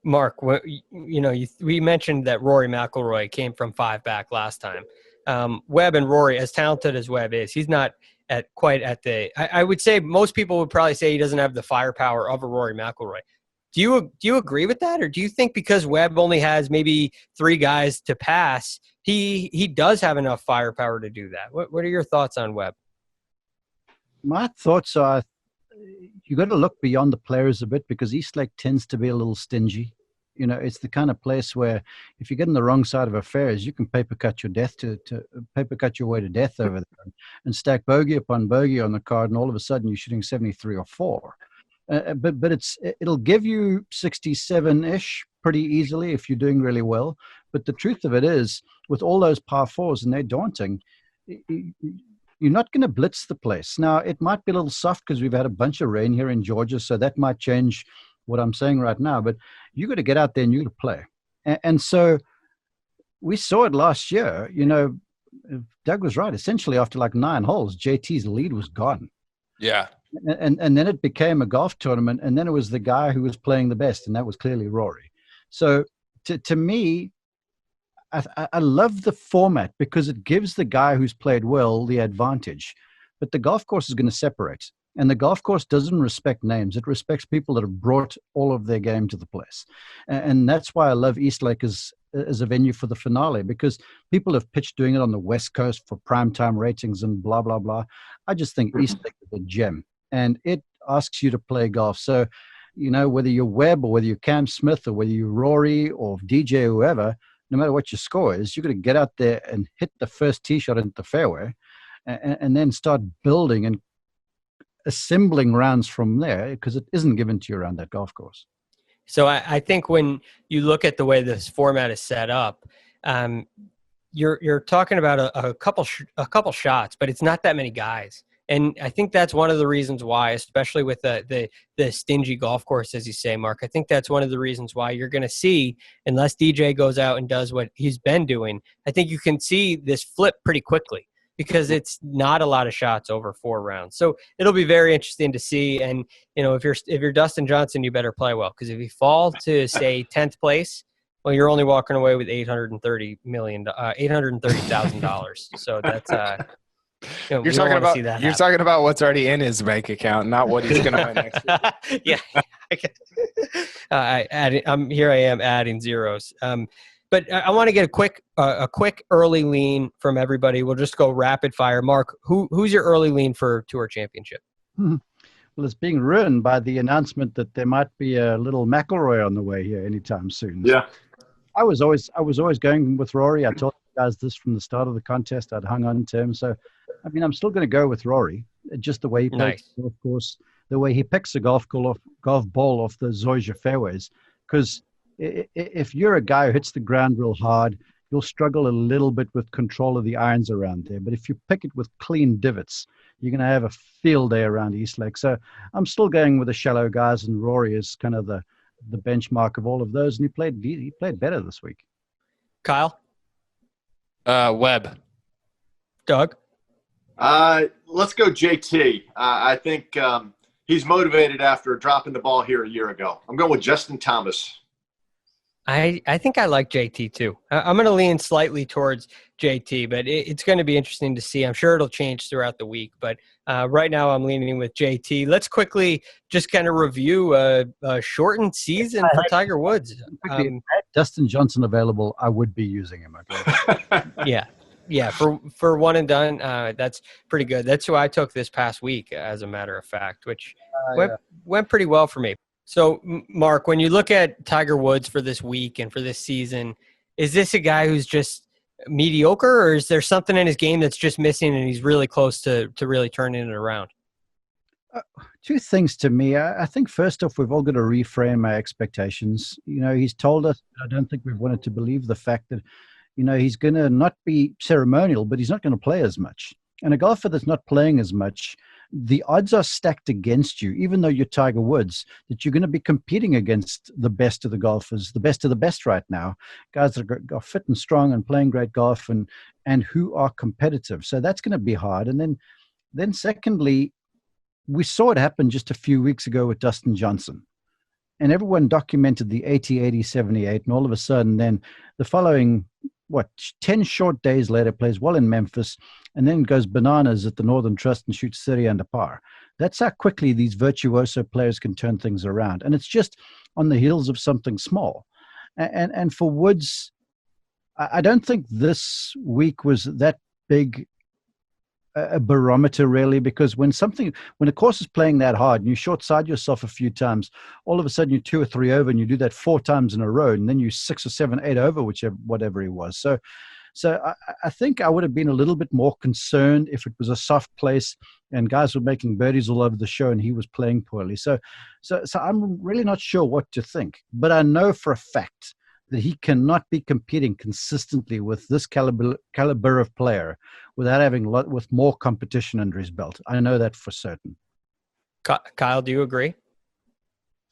Mark, we mentioned that Rory McIlroy came from 5 back last time. Webb and Rory, as talented as Webb is, he's not quite at the. I would say most people would probably say he doesn't have the firepower of a Rory McIlroy. Do you agree with that, or do you think because Webb only has maybe 3 guys to pass, he does have enough firepower to do that? What are your thoughts on Webb? My thoughts are you got to look beyond the players a bit because East Lake tends to be a little stingy. It's the kind of place where if you get on the wrong side of affairs, you can paper cut your way to death over there and stack bogey upon bogey on the card, and all of a sudden you're shooting 73 or 4. But it'll give you 67-ish pretty easily if you're doing really well. But the truth of it is, with all those par 4s, and they're daunting, you're not going to blitz the place. Now, it might be a little soft because we've had a bunch of rain here in Georgia, so that might change what I'm saying right now. But you got to get out there and you got to play. And so we saw it last year. Doug was right. Essentially, after like 9 holes, JT's lead was gone. Yeah. And then it became a golf tournament, and then it was the guy who was playing the best, and that was clearly Rory. So to me, I love the format because it gives the guy who's played well the advantage. But the golf course is going to separate, and the golf course doesn't respect names. It respects people that have brought all of their game to the place. And that's why I love East Lake as a venue for the finale, because people have pitched doing it on the West Coast for primetime ratings and blah, blah, blah. I just think East Lake is a gem. And it asks you to play golf. So, whether you're Webb or whether you're Cam Smith or whether you're Rory or DJ or whoever, no matter what your score is, you've got to get out there and hit the first tee shot into the fairway and then start building and assembling rounds from there because it isn't given to you around that golf course. So I think when you look at the way this format is set up, you're talking about a couple shots, but it's not that many guys. And I think that's one of the reasons why, especially with the stingy golf course, as you say, Mark, I think that's one of the reasons why you're going to see, unless DJ goes out and does what he's been doing, I think you can see this flip pretty quickly because it's not a lot of shots over 4 rounds. So it'll be very interesting to see. And, if you're Dustin Johnson, you better play well, because if you fall to, say, 10th place, well, you're only walking away with $830,000. So that's you're talking about what's already in his bank account, not what he's going to win next year. Yeah, here I am adding zeros. But But I want to get a quick early lean from everybody. We'll just go rapid fire. Mark, who's your early lean for Tour Championship? Well, it's being ruined by the announcement that there might be a little McIlroy on the way here anytime soon. Yeah. I was always going with Rory. I told you guys this from the start of the contest. I'd hung on to him. So, I mean, I'm still going to go with Rory. Just the way he plays, of course, the way he picks a golf ball off the Zoysia fairways. Because if you're a guy who hits the ground real hard, you'll struggle a little bit with control of the irons around there. But if you pick it with clean divots, you're going to have a field day around Eastlake. So I'm still going with the shallow guys, and Rory is kind of the benchmark of all of those. And he played better this week. Kyle? Webb. Doug? Let's go JT. I think he's motivated after dropping the ball here a year ago. I'm going with Justin Thomas. I think I like JT too. I'm going to lean slightly towards JT, but it's going to be interesting to see. I'm sure it'll change throughout the week, but right now I'm leaning with JT. Let's quickly just kind of review a shortened season for Tiger Woods. If I had Dustin Johnson available, I would be using him. Okay? Yeah. For one and done, that's pretty good. That's who I took this past week, as a matter of fact, which went pretty well for me. So, Mark, when you look at Tiger Woods for this week and for this season, is this a guy who's just mediocre, or is there something in his game that's just missing and he's really close to really turning it around? Two things to me. I think first off, we've all got to reframe our expectations. You know, he's told us, I don't think we've wanted to believe the fact that, you know, he's going to not be ceremonial, but he's not going to play as much. And a golfer that's not playing as much, the odds are stacked against you, even though you're Tiger Woods, that you're going to be competing against the best of the golfers, the best of the best right now, guys that are fit and strong and playing great golf and who are competitive. So that's going to be hard. And then secondly, we saw it happen just a few weeks ago with Dustin Johnson. And everyone documented the 80, 80, 78, and all of a sudden then the following 10 short days later, plays well in Memphis, and then goes bananas at the Northern Trust and shoots 30 under par. That's how quickly these virtuoso players can turn things around. And it's just on the heels of something small. And for Woods, I don't think this week was that big a barometer really, because when a course is playing that hard and you short side yourself a few times, all of a sudden you're 2 or 3 over, and you do that 4 times in a row, and then you 6 or 7, 8 over, whatever he was. So I think I would have been a little bit more concerned if it was a soft place and guys were making birdies all over the show and he was playing poorly. So I'm really not sure what to think, but I know for a fact that he cannot be competing consistently with this caliber of player without having with more competition under his belt. I know that for certain. Kyle, do you agree?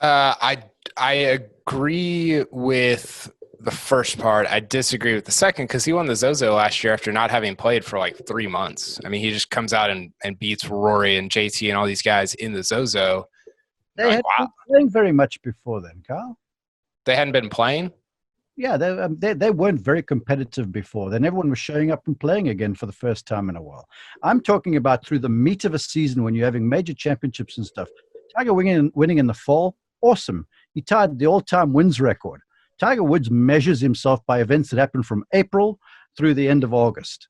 I agree with the first part. I disagree with the second, because he won the Zozo last year after not having played for like 3 months. I mean, he just comes out and beats Rory and JT and all these guys in the Zozo. They hadn't been playing very much before then, Kyle. They hadn't been playing? Yeah, they weren't very competitive before. Then everyone was showing up and playing again for the first time in a while. I'm talking about through the meat of a season when you're having major championships and stuff. Tiger winning in the fall, awesome. He tied the all-time wins record. Tiger Woods measures himself by events that happen from April through the end of August.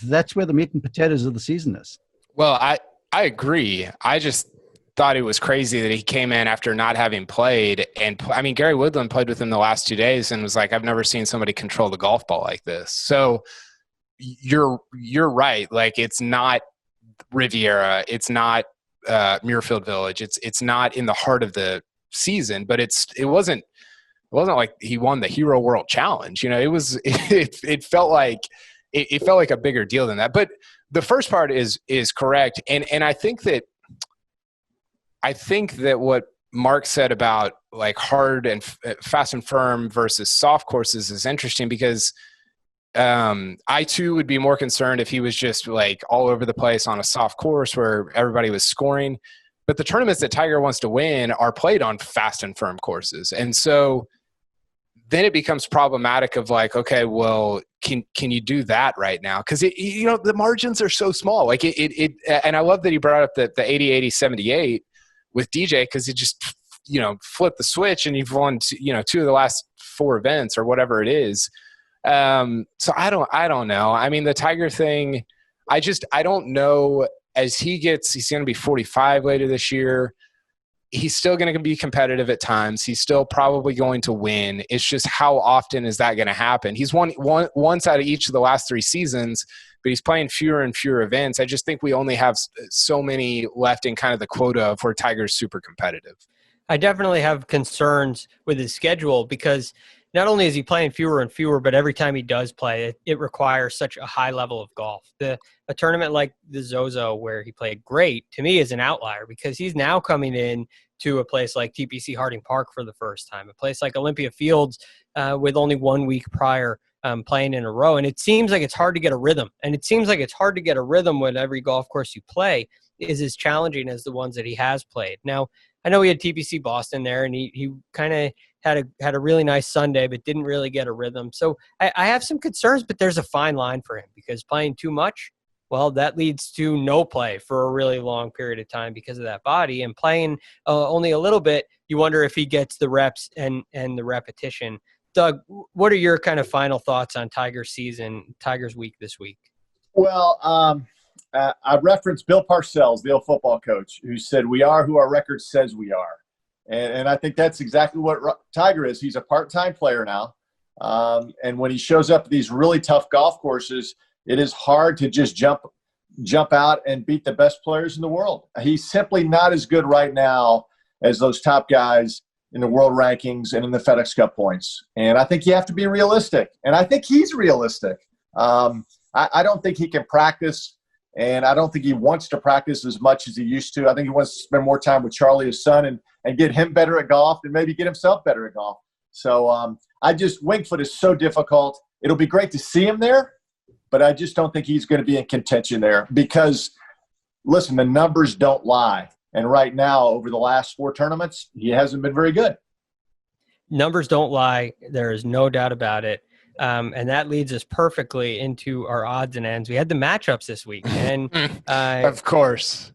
That's where the meat and potatoes of the season is. Well, I agree. I just thought it was crazy that he came in after not having played. And I mean, Gary Woodland played with him the last 2 days and was like, I've never seen somebody control the golf ball like this. So you're right. Like, it's not Riviera. It's not Muirfield Village. It's not in the heart of the season, but it wasn't like he won the Hero World Challenge. You know, it felt like a bigger deal than that. But the first part is correct. And I think that what Mark said about like hard and fast and firm versus soft courses is interesting, because I too would be more concerned if he was just like all over the place on a soft course where everybody was scoring. But the tournaments that Tiger wants to win are played on fast and firm courses. And so then it becomes problematic of like, okay, well, can you do that right now? Because the margins are so small. Like and I love that he brought up the 80, 80, 78 with DJ, because it just flip the switch and you've won, two of the last 4 events or whatever it is. So I don't know. I mean, the Tiger thing, I don't know. As he's going to be 45 later this year. He's still going to be competitive at times. He's still probably going to win. It's just how often is that going to happen? He's won once out of each of the last 3 seasons, but he's playing fewer and fewer events. I just think we only have so many left in kind of the quota of where Tiger's super competitive. I definitely have concerns with his schedule because not only is he playing fewer and fewer, but every time he does play, it requires such a high level of golf. A tournament like the Zozo, where he played great, to me is an outlier because he's now coming in to a place like TPC Harding Park for the first time, a place like Olympia Fields with only 1 week prior playing in a row. And it seems like it's hard to get a rhythm. And it seems like it's hard to get a rhythm when every golf course you play is as challenging as the ones that he has played. Now, I know he had TPC Boston there, and he kind of had a really nice Sunday, but didn't really get a rhythm. So I have some concerns, but there's a fine line for him because playing too much, well, that leads to no play for a really long period of time because of that body. And playing only a little bit, you wonder if he gets the reps and the repetition. Doug, what are your kind of final thoughts on Tiger's week this week? Well, I referenced Bill Parcells, the old football coach, who said, "We are who our record says we are." And I think that's exactly what Tiger is. He's a part-time player now. And when he shows up at these really tough golf courses, it is hard to just jump out and beat the best players in the world. He's simply not as good right now as those top guys in the world rankings and in the FedEx Cup points. And I think you have to be realistic. And I think he's realistic. I don't think he can practice. And I don't think he wants to practice as much as he used to. I think he wants to spend more time with Charlie, his son, and get him better at golf and maybe get himself better at golf. So Winged Foot is so difficult. It'll be great to see him there, but I just don't think he's going to be in contention there because, listen, the numbers don't lie. And right now, over the last 4 tournaments, he hasn't been very good. Numbers don't lie. There is no doubt about it. And that leads us perfectly into our odds and ends. We had the matchups this week, and of course,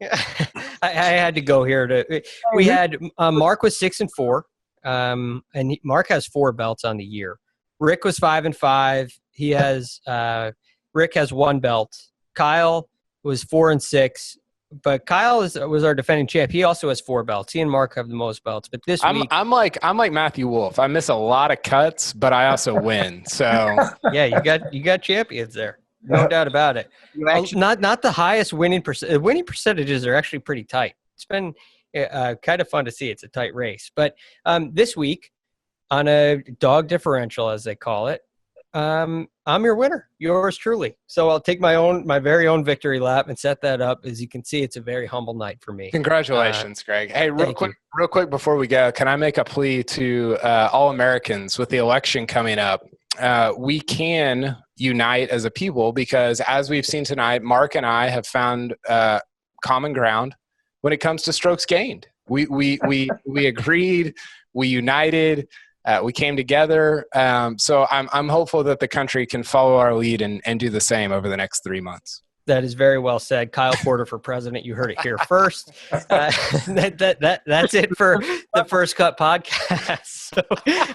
I had to go here. We had Mark was 6-4, and Mark has 4 belts on the year. Rick was 5-5. Rick has 1 belt. Kyle was 4-6. But Kyle was our defending champ. He also has 4 belts. He and Mark have the most belts. But this week, I'm like Matthew Wolff. I miss a lot of cuts, but I also win. So yeah, you got champions there, no doubt about it. Not the highest winning percent. Winning percentages are actually pretty tight. It's been kind of fun to see. It's a tight race. But this week, on a dog differential, as they call it, I'm your winner, yours truly. So I'll take my very own victory lap and set that up. As you can see, it's a very humble night for me. Congratulations, Greg. Hey, real quick before we go, can I make a plea to all Americans with the election coming up? We can unite as a people because, as we've seen tonight, Mark and I have found common ground when it comes to strokes gained. We agreed, we united. We came together. So I'm hopeful that the country can follow our lead and do the same over the next 3 months. That is very well said. Kyle Porter for president. You heard it here first. That's it for the First Cut podcast. So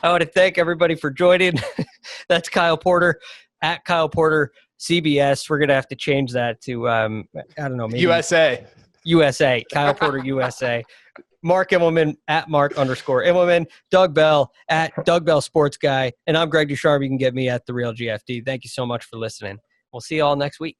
I want to thank everybody for joining. That's Kyle Porter at Kyle Porter CBS. We're going to have to change that to, I don't know, maybe USA. Kyle Porter USA. Mark Immelman at Mark_Immelman, Doug Bell at Doug Bell Sports Guy, and I'm Greg Ducharme. You can get me at The Real GFD. Thank you so much for listening. We'll see you all next week.